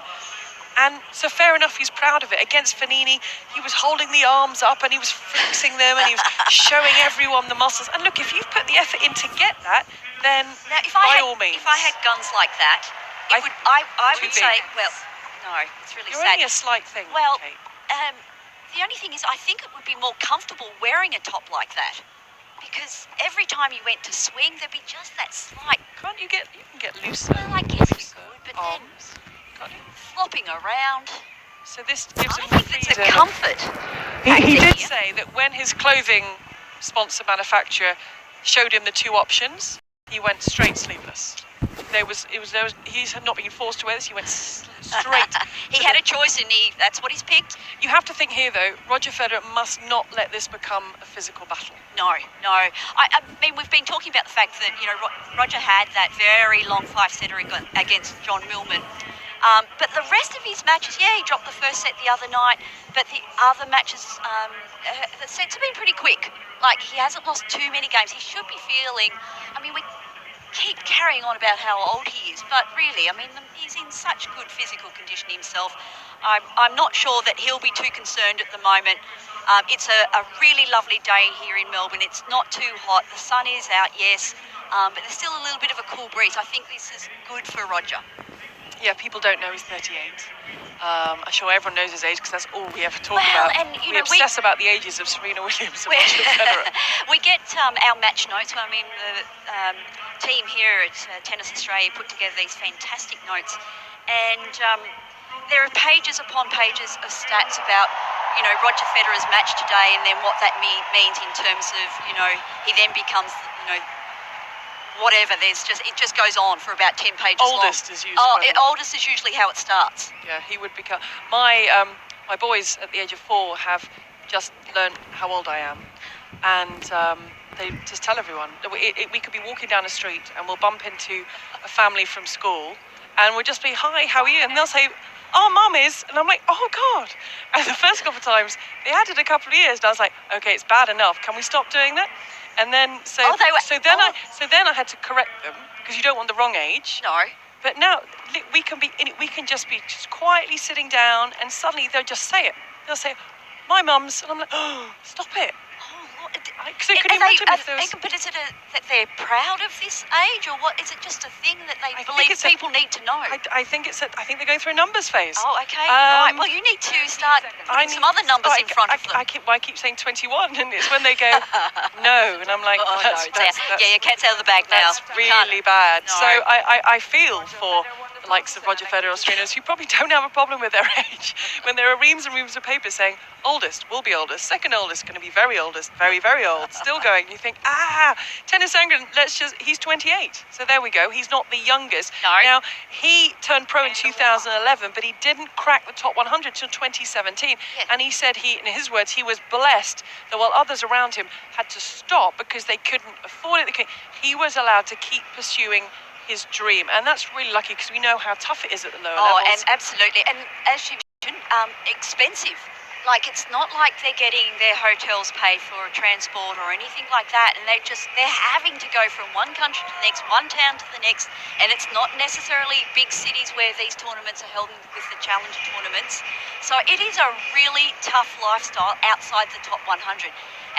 And so fair enough, he's proud of it. Against Fognini, he was holding the arms up and he was flexing them and he was showing everyone the muscles. And look, if you've put the effort in to get that, then now, by all means. If I had guns like that, I would say, well, no, it's really You're sad. only a slight thing, Well, Kate. the only thing is, I think it would be more comfortable wearing a top like that, because every time you went to swing, there'd be just that slight. You can get looser. Well, I guess you could, but then arms. Can't you? flopping around. So this gives him I think it's a freedom. comfort. He did Here. say that when his clothing sponsor manufacturer showed him the two options, he went straight sleeveless. He had not been forced to wear this. He went straight. He had a choice, and that's what he's picked. You have to think here, though, Roger Federer must not let this become a physical battle. No. I mean, we've been talking about the fact that, Roger had that very long 5-setter against John Millman. But the rest of his matches, he dropped the first set the other night, but the other matches, the sets have been pretty quick. Like, he hasn't lost too many games. He should be feeling, we keep carrying on about how old he is, but really, he's in such good physical condition himself. I'm not sure that he'll be too concerned at the moment. It's a really lovely day here in Melbourne. It's not too hot. The sun is out, yes, but there's still a little bit of a cool breeze. I think this is good for Roger. Yeah, people don't know he's 38. I'm sure everyone knows his age because that's all we ever talk about. And, we obsess about the ages of Serena Williams and Roger Federer. We get our match notes. The team here at Tennis Australia put together these fantastic notes, and there are pages upon pages of stats about Roger Federer's match today, and then what that means in terms of he then becomes whatever. It just goes on for about 10 pages Oldest long. is usually Oldest is usually how it starts. Yeah, he would become my boys at the age of 4 have just learned how old I am, and they just tell everyone. We could be walking down the street and we'll bump into a family from school, and we'll just be, "Hi, how are you?" And they'll say, "Oh, Mum is," and I'm like, "Oh God!" And the first couple of times they added a couple of years, and I was like, "Okay, it's bad enough. Can we stop doing that?" And then I had to correct them because you don't want the wrong age. No. But now we can just be quietly sitting down, and suddenly they'll just say it. They'll say, "My mum's," and I'm like, "Oh, stop it." Oh, Because could you imagine if there was... But is it that they're proud of this age, or what? Is it just a thing that they believe people need to know? I think they're going through a numbers phase. Oh, okay. Right. Well, you need to start putting some other numbers in front of them. I keep saying 21, and it's when they go no, and I'm like, that's your cat's out of the bag now. That's really bad. No. So I feel for the likes of Roger Federer, Australians, who probably don't have a problem with their age, when there are reams and reams of papers saying oldest will be oldest, second oldest going to be very oldest, very, very old, still going. You think, Tennis Sandgren, he's 28. So there we go. He's not the youngest. No. Now, he turned pro in 2011, but he didn't crack the top 100 till 2017. Yeah. And he said in his words, he was blessed that while others around him had to stop because they couldn't afford it, he was allowed to keep pursuing his dream. And that's really lucky because we know how tough it is at the lower levels. And absolutely. And as you mentioned, expensive. Like, it's not like they're getting their hotels paid for, or transport or anything like that, and they're having to go from one country to the next, one town to the next, and it's not necessarily big cities where these tournaments are held with the challenger tournaments. So it is a really tough lifestyle outside the top 100.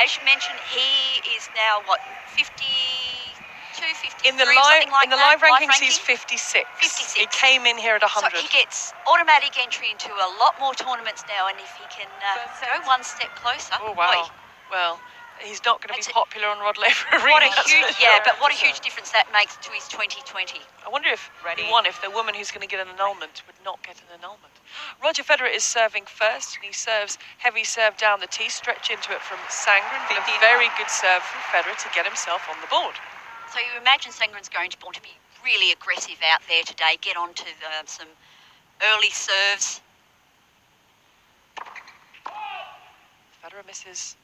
As you mentioned, he is now, 52, 53, in the something like in the that. live rankings, he's 56. 56. He came in here at 100. So he gets automatic entry into a lot more tournaments now, and if he can go one step closer, Oh, wow. Well, he's not going to be popular on Rod Laver Arena. What a huge difference that makes to his 2020. I wonder if he won, if the woman who's going to get an annulment would not get an annulment. Roger Federer is serving first, and he serves heavy serve down the tee, stretch into it from Sandgren. A very good serve from Federer to get himself on the board. So you imagine Sandgren's going to want to be really aggressive out there today, get onto some early serves. Federer misses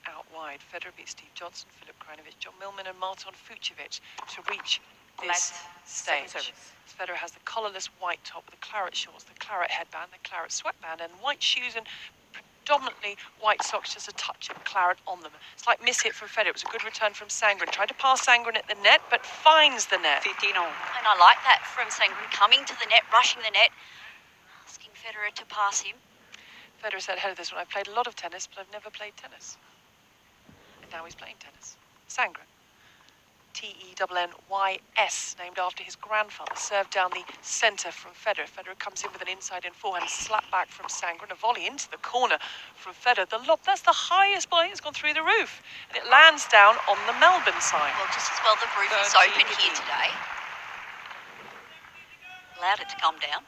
out wide. Federer beats Steve Johnson, Filip Krajinovic, John Millman and Marton Fucsovic to reach this stage. Federer has the collarless white top with the claret shorts, the claret headband, the claret sweatband and white shoes and predominantly white socks, just a touch of claret on them. It's like miss hit from Federer. It was a good return from Sandgren. Tried to pass Sandgren at the net, but finds the net. 15 all. And I like that from Sandgren, coming to the net, rushing the net, asking Federer to pass him. Federer said ahead of this one, I've played a lot of tennis, but I've never played tennis. And now he's playing tennis. Sandgren. Tennys, named after his grandfather, served down the centre from Federer. Federer comes in with an inside-in forehand, slap back from Sandgren, a volley into the corner from Federer. The lob, that's the highest volley that's gone through the roof. And it lands down on the Melbourne side. Well, just as well the roof is open here today. Allowed it to come down.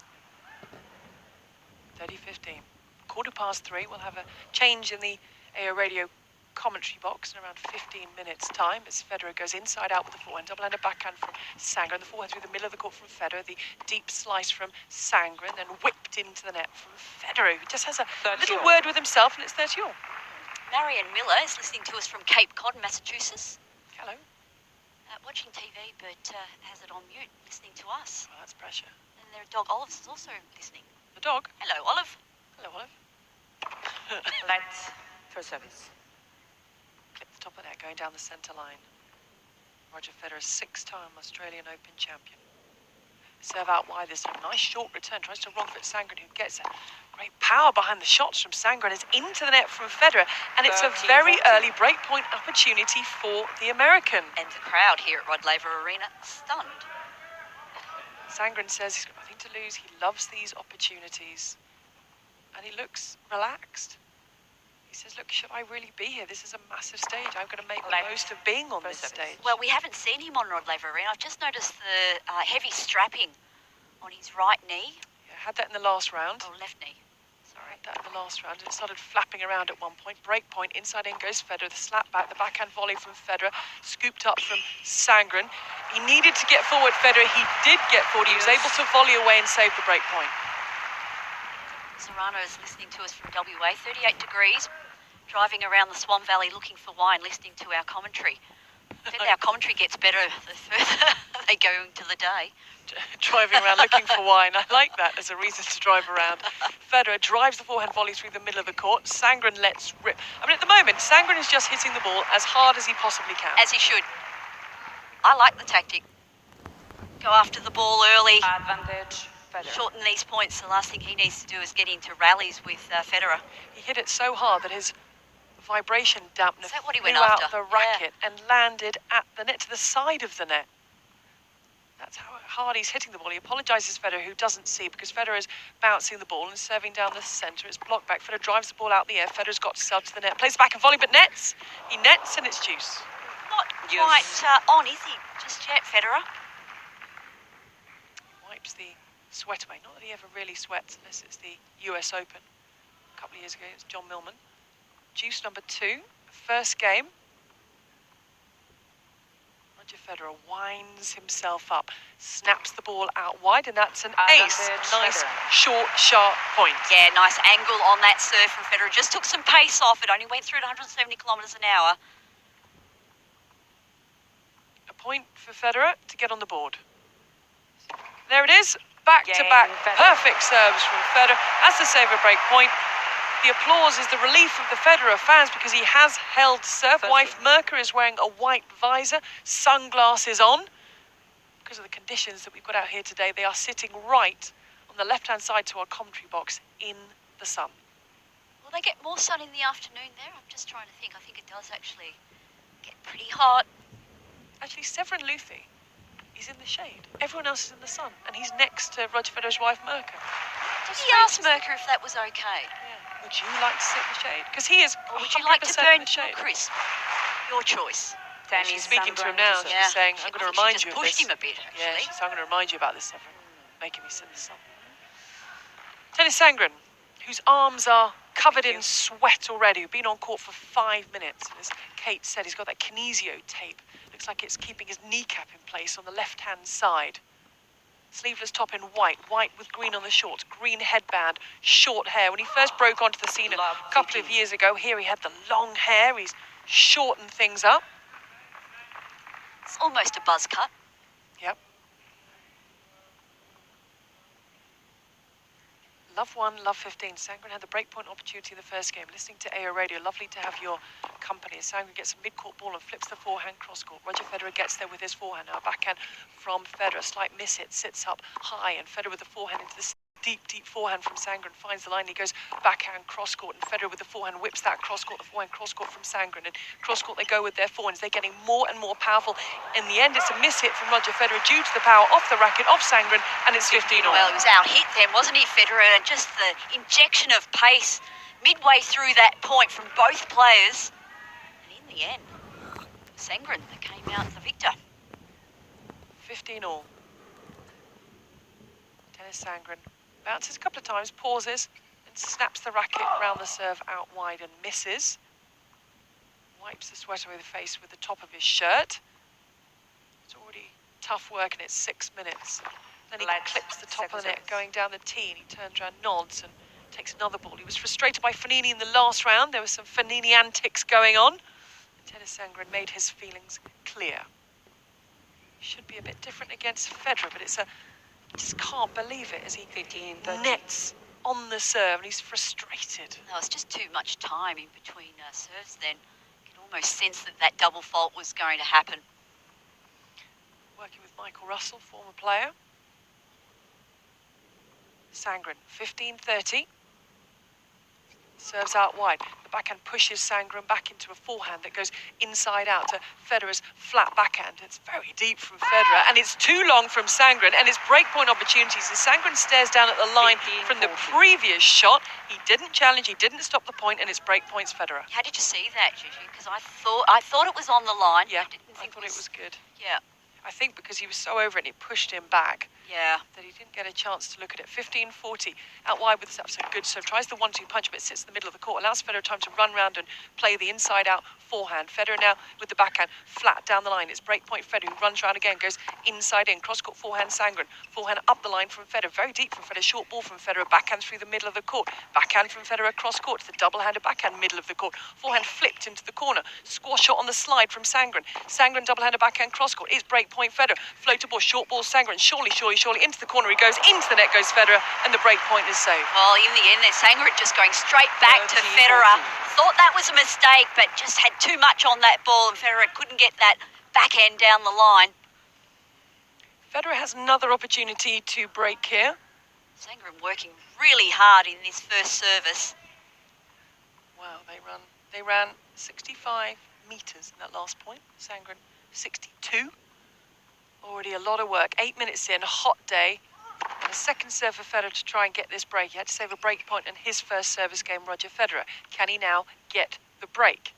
30-15. 3:15. We'll have a change in the AO radio commentary box in around 15 minutes time as Federer goes inside out with the forehand, double-handed backhand from Sandgren, the forehand through the middle of the court from Federer, the deep slice from Sandgren, then whipped into the net from Federer, who just has a little word with himself, and it's 30 all. Marion Miller is listening to us from Cape Cod, Massachusetts. Hello. Watching TV, but has it on mute, listening to us. Well, that's pressure. And their dog Olive is also listening. The dog? Hello, Olive. Hello, Olive. Let's first service. Clip the top of that, going down the centre line. Roger Federer, 6-time Australian Open champion. Serve out wide, there's a nice short return, tries to wrong foot Sandgren, who gets a great power behind the shots from Sandgren, is into the net from Federer, and it's a very early breakpoint opportunity for the American. And the crowd here at Rod Laver Arena, stunned. Sandgren says he's got nothing to lose, he loves these opportunities, and he looks relaxed. He says, look, should I really be here? This is a massive stage. I'm going to make the most of being on this stage. Well, we haven't seen him on Rod Laver Arena. I've just noticed the heavy strapping on his right knee. Yeah, had that in the last round. Oh, left knee. Sorry. Had that in the last round. It started flapping around at one point. Break point. Inside in goes Federer. The slap back, the backhand volley from Federer. Scooped up from Sandgren. He needed to get forward, Federer. He did get forward. He was able to volley away and save the break point. Serrano is listening to us from WA, 38 degrees, driving around the Swan Valley looking for wine, listening to our commentary. I think our commentary gets better the further they go into the day. Driving around looking for wine. I like that as a reason to drive around. Federer drives the forehand volley through the middle of the court. Sandgren lets rip. I mean, at the moment, Sandgren is just hitting the ball as hard as he possibly can. As he should. I like the tactic. Go after the ball early. Advantage. Shorten these points. The last thing he needs to do is get into rallies with Federer. He hit it so hard that his vibration dampener Is that what he flew went out after? the racket and landed at the net, to the side of the net. That's how hard he's hitting the ball. He apologises, Federer, who doesn't see, because Federer is bouncing the ball and serving down the centre. It's blocked back. Federer drives the ball out the air. Federer's got to sell to the net. Plays back and volley, but nets. He nets and it's juice. Not quite on, is he? Just yet, Federer. Wipes the sweat away. Not that he ever really sweats unless it's the US Open. A couple of years ago, it was John Millman. Juice number 2. First game. Roger Federer winds himself up, snaps the ball out wide, and that's an ace. Nice, short, sharp point. Yeah, nice angle on that serve from Federer. Just took some pace off. It only went through at 170 kilometres an hour. A point for Federer to get on the board. There it is, back-to-back perfect serves from Federer. That's the save a break point. The applause is the relief of the Federer fans because he has held serve. Wife Merker is wearing a white visor, sunglasses on. Because of the conditions that we've got out here today, they are sitting right on the left-hand side to our commentary box in the sun. Will they get more sun in the afternoon there? I'm just trying to think. I think it does actually get pretty hot. Actually, Severin Luthi, he's in the shade. Everyone else is in the sun, and he's next to Roger Federer's wife Merker. Did he ask Merker if that was okay? Yeah. Would you like to sit in the shade? Because he is 100% Or would you like to in burn the shade. crisp? Your choice. She's speaking to him now. Yeah. She's saying, I'm going to remind you She of just pushed this. him a bit, actually. Yeah, she's saying, I'm going to remind you about this, Severin. Making me sit in the sun. Tennis Sandgren, whose arms are covered in sweat already, who've been on court for 5 minutes. As Kate said, he's got that kinesio tape. Looks like it's keeping his kneecap in place on the left-hand side. Sleeveless top in white, white with green on the shorts, green headband, short hair. When he first broke onto the scene a couple of years ago, here he had the long hair. He's shortened things up. It's almost a buzz cut. Yep. Love 1, love 15. Sandgren had the breakpoint opportunity in the first game. Listening to AO Radio, lovely to have your company. Sandgren gets a mid-court ball and flips the forehand cross-court. Roger Federer gets there with his forehand. Now backhand from Federer. Slight miss hit, sits up high, and Federer with the forehand into the deep, deep forehand from Sandgren. Finds the line, he goes backhand cross-court, and Federer with the forehand whips that cross-court, the forehand cross-court from Sandgren. And cross-court they go with their forehands. They're getting more and more powerful. In the end, it's a miss hit from Roger Federer due to the power off the racket, off Sandgren, and it's 15 all. Well, he was out hit then, wasn't he, Federer? And just the injection of pace midway through that point from both players. And in the end, Sandgren came out the victor. 15 all. Tennis Sandgren bounces a couple of times, pauses, and snaps the racket round the serve out wide and misses. Wipes the sweat away the face with the top of his shirt. It's already tough work and it's 6 minutes. Then he clips the top of the net going down the tee, and he turns around, nods, and takes another ball. He was frustrated by Fognini in the last round. There were some Fognini antics going on. Tennis Sandgren made his feelings clear. Should be a bit different against Federer, but it's just can't believe it as he nets on the serve and he's frustrated. No, it's just too much time in between serves then. You can almost sense that that double fault was going to happen. Working with Michael Russell, former player. Sandgren, 15-30. Serves out wide. The backhand pushes Sandgren back into a forehand that goes inside out to Federer's flat backhand. It's very deep from Federer, and it's too long from Sandgren, and it's breakpoint opportunities. As Sandgren stares down at the line from the previous shot, he didn't challenge, he didn't stop the point, and it's breakpoints Federer. How did you see that, Gigi? Because I thought it was on the line. Yeah, I thought it was good. Yeah. I think because he was so over it, it pushed him back. Yeah. That he didn't get a chance to look at it. 15-40, out wide with a good serve. Tries the 1-2 punch, but sits in the middle of the court. Allows Federer time to run round and play the inside-out forehand. Federer now with the backhand flat down the line. It's breakpoint Federer, who runs round again, goes inside in. Cross-court forehand Sandgren. Forehand up the line from Federer. Very deep from Federer. Short ball from Federer. Backhand through the middle of the court. Backhand from Federer cross-court to the double-handed backhand middle of the court. Forehand flipped into the corner. Squash shot on the slide from Sandgren. Sandgren double-handed backhand cross-court. It's breakpoint Federer. Floater ball, short ball Sandgren. Surely into the corner he goes. Into the net goes Federer, and the breakpoint is saved. Well, in the end, Sandgren just going straight back to Federer. Thought that was a mistake, but just had too much on that ball, and Federer couldn't get that backhand down the line. Federer has another opportunity to break here. Sandgren working really hard in this first service. Wow, They ran 65 metres in that last point. Sandgren 62. Already a lot of work. 8 minutes in, a hot day. And a second serve for Federer to try and get this break. He had to save a break point in his first service game, Roger Federer. Can he now get the break?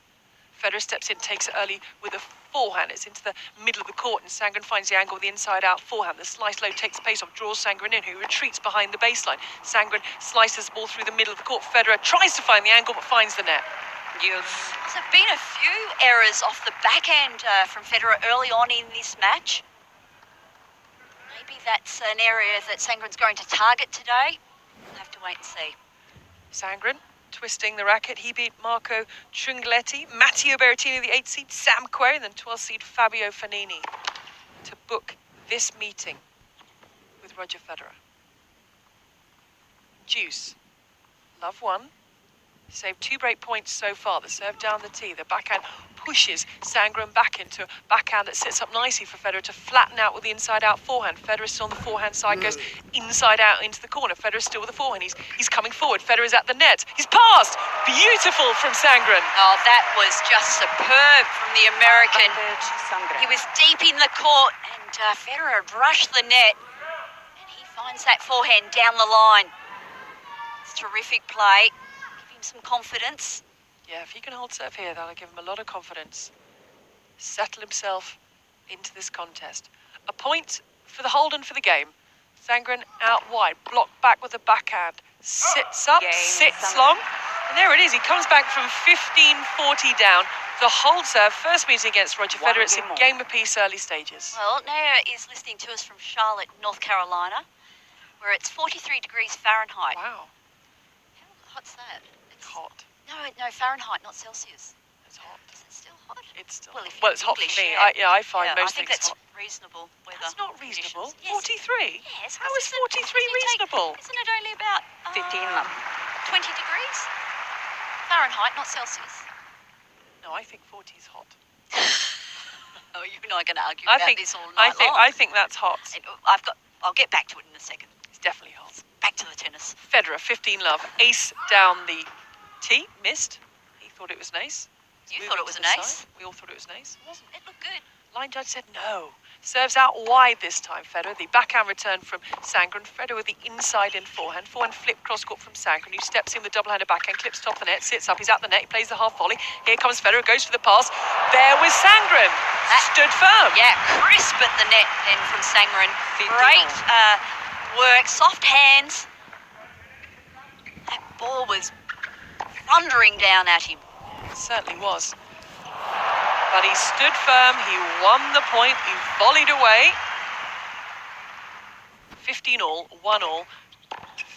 Federer steps in, takes it early with a forehand. It's into the middle of the court, and Sandgren finds the angle with the inside-out forehand. The slice low takes the pace off, draws Sandgren in, who retreats behind the baseline. Sandgren slices the ball through the middle of the court. Federer tries to find the angle, but finds the net. There's been a few errors off the backhand from Federer early on in this match. Maybe that's an area that Sandgren's going to target today. We'll have to wait and see. Sandgren twisting the racket. He beat Marco Trungelliti, Matteo Berrettini, the 8th seed, Sam Querrey, and then 12th seed Fabio Fognini to book this meeting with Roger Federer. Juice, love one. Saved 2 break points so far. The serve down the tee. The backhand pushes Sandgren back into a backhand that sits up nicely for Federer to flatten out with the inside-out forehand. Federer still on the forehand side, goes inside out into the corner. Federer still with the forehand. He's coming forward. Federer's at the net. He's passed. Beautiful from Sandgren. Oh, that was just superb from the American. He was deep in the court, and Federer brushed the net, and he finds that forehand down the line. It's terrific play. Some confidence. Yeah, if he can hold serve here, that'll give him a lot of confidence. Settle himself into this contest. A point for the hold and for the game. Sandgren out wide, blocked back with the backhand. Sits up, sits long. And there it is. He comes back from 15-40 down. The hold serve, first meeting against Roger Federer. It's in game apiece early stages. Well, Naya is listening to us from Charlotte, North Carolina, where it's 43 degrees Fahrenheit. Wow. How hot's that? Hot. No, Fahrenheit, not Celsius. It's hot. Is it still hot? It's still well, hot. If Well, it's hot for English, me. Yeah. I find most I think things that's hot. reasonable weather. That's not reasonable. Yes. 43? Yes. How is 43 reasonable? Isn't it only about 20 degrees? Fahrenheit, not Celsius. No, I think 40 is hot. Oh, you're not going to argue about this all night long. I think that's hot. I'll get back to it in a second. It's definitely hot. Back to the tennis. Federer, 15 love. Ace down the tee. Missed. He thought it was an ace. You thought it was an ace? We all thought it was an ace. It wasn't. It looked good. Line judge said no. Serves out wide this time, Federer. The backhand return from Sandgren. Federer with the inside in forehand. Forehand flip cross court from Sandgren, who steps in with double-handed backhand, clips top of the net, sits up. He's at the net. He plays the half volley. Here comes Federer. Goes for the pass. There was Sandgren. Stood firm. Yeah, crisp at the net then from Sandgren. Great work. Soft hands. That ball was thundering down at him. It certainly was. But he stood firm, he won the point, he volleyed away. 15 all, 1 all.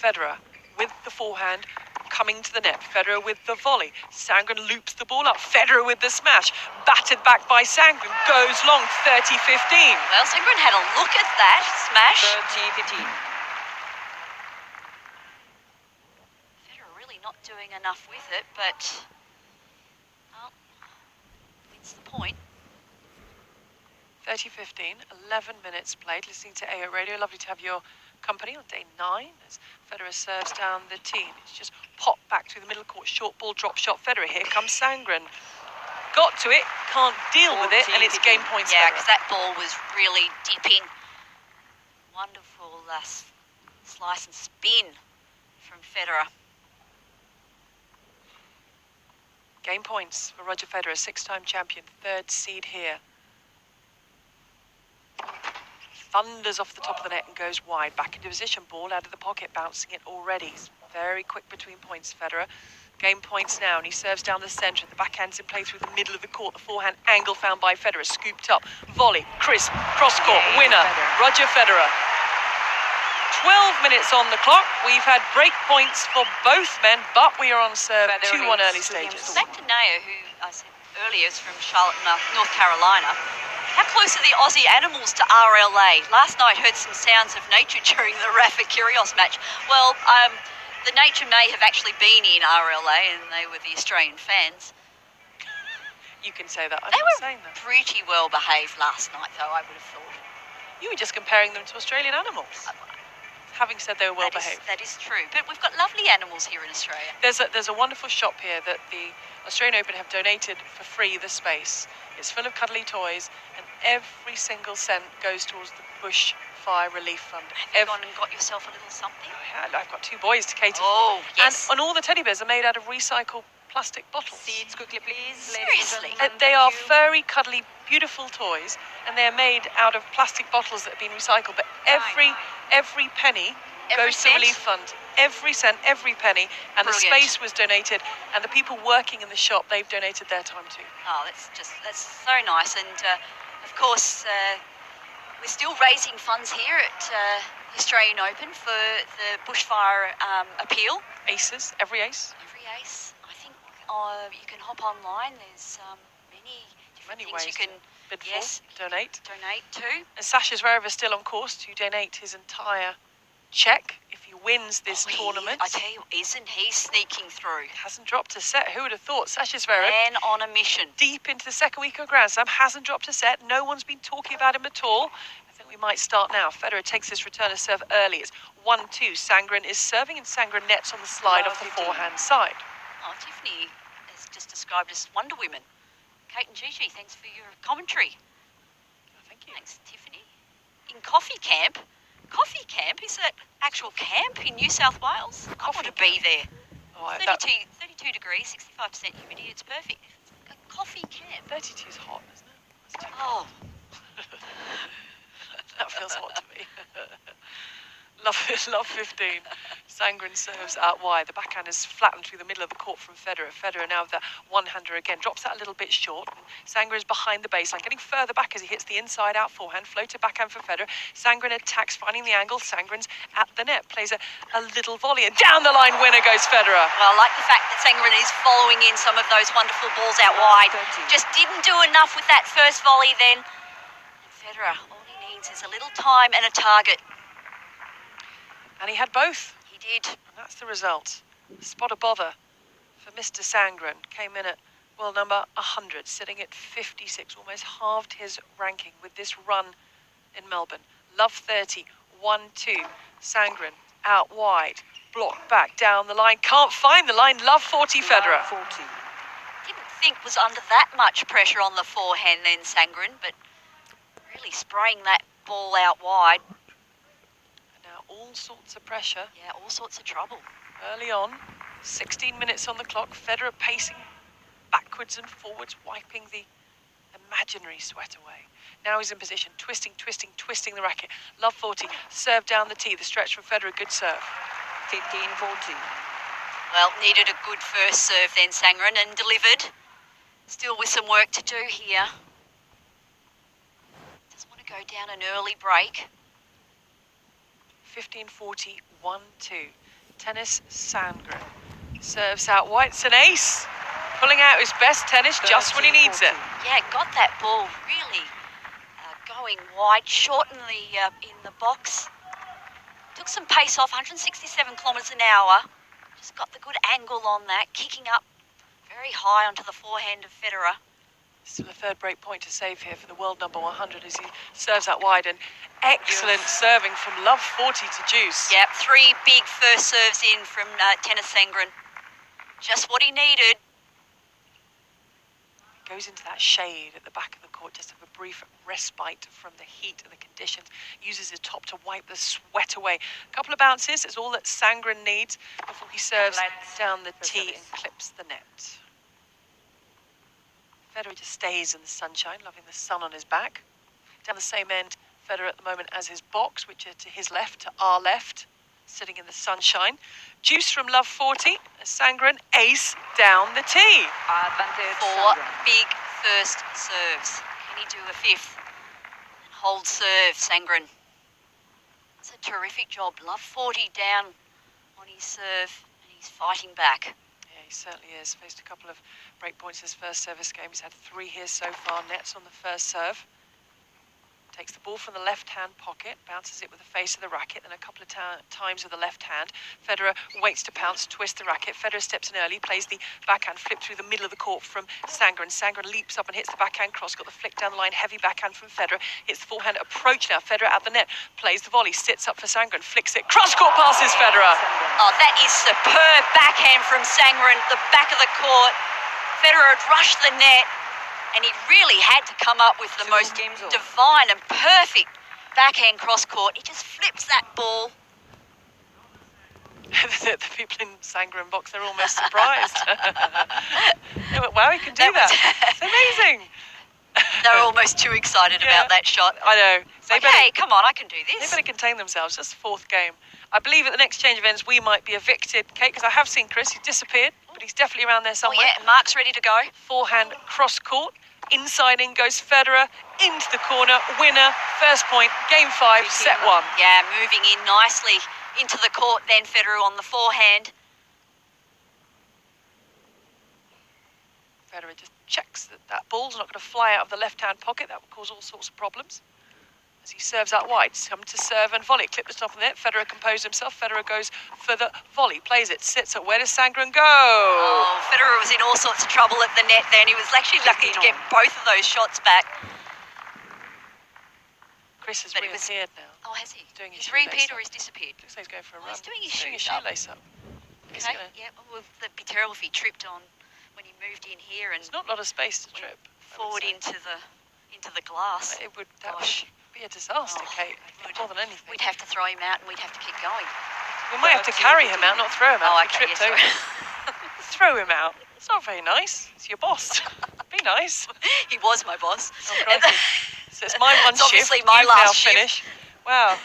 Federer with the forehand coming to the net. Federer with the volley. Sandgren loops the ball up. Federer with the smash. Battered back by Sandgren. Goes long, 30-15. Well, Sandgren had a look at that smash. 30-15. Federer really not doing enough with it, but... It's the point. 30-15, 11 minutes played. Listening to AO Radio. Lovely to have your company on day 9 as Federer serves down the tee. It's just popped back through the middle court. Short ball, drop shot. Federer. Here comes Sandgren. Got to it, can't deal with it, and it's game points. Yeah, because that ball was really dipping. Wonderful slice and spin from Federer. Game points for Roger Federer, 6-time champion, 3rd seed here. Thunders off the top of the net and goes wide. Back into position, ball out of the pocket, bouncing it already. He's very quick between points, Federer. Game points now, and he serves down the centre. The backhand's in play through the middle of the court. The forehand angle found by Federer, scooped up. Volley, crisp, cross-court, winner, Roger Federer. 12 minutes on the clock. We've had break points for both men, but we are on serve 2-1 early stages. Back to Naya, who I said earlier is from Charlotte, North Carolina. How close are the Aussie animals to RLA? Last night heard some sounds of nature during the Rafa Kyrgios match. Well, the nature may have actually been in RLA, and they were the Australian fans. You can say that. I'm they not were saying that. pretty well behaved last night, though, I would have thought. You were just comparing them to Australian animals. having said they were well behaved. That is true. But we've got lovely animals here in Australia. There's a wonderful shop here that the Australian Open have donated for free the space. It's full of cuddly toys, and every single cent goes towards the Bushfire Relief Fund. Have you gone and got yourself a little something? Yeah, I've got 2 boys to cater Oh, for. yes. And all the teddy bears are made out of recycled plastic bottles. Seats quickly, please. Seriously? They are furry, cuddly, beautiful toys, and they are made out of plastic bottles that have been recycled. But every penny Every goes to cent? Relief Fund. Every cent, every penny, and the Brilliant. space was donated. And the people working in the shop, they've donated their time too. Oh, that's so nice. And of course, we're still raising funds here at the Australian Open for the bushfire appeal. Aces, every ace. Every ace. I think you can hop online. There's many different Many things ways you can to bid yes, for, donate. donate to. And Sasha Zverev is still on course to donate his entire check if he wins this tournament. I tell you, isn't he sneaking through? Hasn't dropped a set. Who would have thought? Sasha Zverev, Man on a mission. deep into the second week of Grand Slam, hasn't dropped a set. No one's been talking about him at all. I think we might start now. Federer takes his return to serve early. It's 1-2. Sandgren is serving, and Sandgren nets on the slide off the forehand side. Oh, Tiffany is just described as Wonder Women. Kate and Gigi, thanks for your commentary. Thank you. Thanks, Tiffany. In Coffee Camp. Coffee Camp? Is that actual camp in New South Wales? I want to be there. Oh, 32 degrees, 65% humidity. It's perfect. A coffee camp. 32 is hot, isn't it? That's too Oh, That feels hot to me. Love 15. Sandgren serves out wide. The backhand is flattened through the middle of the court from Federer. Federer now with the one-hander again. Drops that a little bit short. Sandgren is behind the baseline, getting further back as he hits the inside-out forehand. Floated backhand for Federer. Sandgren attacks, finding the angle. Sandgren's at the net. Plays a little volley. And down the line winner goes Federer. well, I like the fact that Sandgren is following in some of those wonderful balls out wide. Just didn't do enough with that first volley then. And Federer, all he needs is a little time and a target. And he had both. He did. And that's the result. The spot of bother for Mr. Sandgren came in at world number 100, sitting at 56, almost halved his ranking with this run in Melbourne. Love 30, 1-2. Sandgren out wide, blocked back down the line, can't find the line. Love 40, Federer. Didn't think was under that much pressure on the forehand then, Sandgren, but really spraying that ball out wide. Now all sorts of pressure Yeah, all sorts of trouble. early on. 16 minutes on the clock. Federer pacing backwards and forwards, wiping the imaginary sweat away. Now he's in position, twisting the racket. Love 40, serve down the tee. The stretch from Federer, good serve. 15-14. Well, needed a good first serve then, Sandgren, and delivered. Still with some work to do here. Doesn't want to go down an early break. 15-40, 1-2. Tennis Sandgren. Serves out wide. It's an ace. Pulling out his best tennis just when he needs it. Yeah, got that ball really going wide, short in the box. Took some pace off, 167 kilometres an hour. Just got the good angle on that, kicking up very high onto the forehand of Federer. Still a third break point to save here for the world number 100 as he serves out wide. And excellent serving from Love 40 to Juice. Yep, 3 big first serves in from Tennis Sandgren. Just what he needed. Goes into that shade at the back of the court just to have a brief respite from the heat and the conditions. Uses his top to wipe the sweat away. A couple of bounces is all that Sandgren needs before he serves down the tee and clips the net. Federer just stays in the sunshine, loving the sun on his back. Down the same end, Federer at the moment as his box, which is to his left, to our left, sitting in the sunshine. Juice from Love 40, Sandgren ace down the tee. Advantage 4 Sandgren. big first serves. Can he do a 5th? And hold serve, Sandgren. It's a terrific job. Love 40 down on his serve, and he's fighting back. Yeah, he certainly is. Faced a couple of break points his first service game. He's had 3 here so far. Nets on the first serve. Takes the ball from the left-hand pocket, bounces it with the face of the racket, then a couple of times with the left hand. Federer waits to pounce, twist the racket. Federer steps in early, plays the backhand flip through the middle of the court from Sandgren. Sandgren leaps up and hits the backhand cross, got the flick down the line, heavy backhand from Federer. Hits the forehand approach now. Federer at the net, plays the volley, sits up for Sandgren, flicks it, cross-court passes Federer. Oh, that is superb backhand from Sandgren, the back of the court. Federer had rushed the net, and he really had to come up with the most divine and perfect backhand cross-court. He just flips that ball. The people in Sandgren box, they're almost surprised. They went, wow, he can do that. It's amazing. They're almost too excited about that shot. I know. Like, hey, come on, I can do this. They better contain themselves. Just the fourth game. I believe at the next change of ends, we might be evicted, Kate, because I have seen Chris. He's disappeared, but he's definitely around there Oh, somewhere. yeah, and Mark's ready to go. Forehand cross-court. Inside in goes Federer. Into the corner. Winner. First point. Game 5, set 1. Yeah, moving in nicely into the court, then Federer on the forehand. Federer just checks that that ball's not going to fly out of the left-hand pocket. That would cause all sorts of problems. As he serves out wide, come to serve and volley. Clip the top of the net. Federer composed himself. Federer goes for the volley. Plays it. Sits it. Where does Sandgren go? Oh, Federer was in all sorts of trouble at the net then. He was actually lucky to get both of those shots back. Chris has But it was- reappeared now. Oh, has he? Doing his He's reappeared shoelace or up. he's disappeared? Looks like he's going for a Oh, run. he's doing his Doing his shoelace shoelace up. He's Okay, gonna- yeah, well, that'd be terrible if he tripped on when he moved in here and There's not a lot of space to trip. I would forward say. into the glass. It would, Gosh. be a disaster, Oh, Kate. it would. More than anything. We'd have to throw him out and we'd have to keep going. We might have to carry him out, not throw him out. Oh, if he okay, tripped yeah, over. sorry. Throw him out. It's not very nice. It's your boss. Be nice. He was my boss. Oh, crikey. So it's my one It's obviously shift. my You've last now shift. finished. Wow,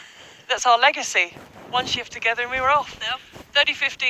that's our legacy. One shift together and we were off. Yep. 30-15.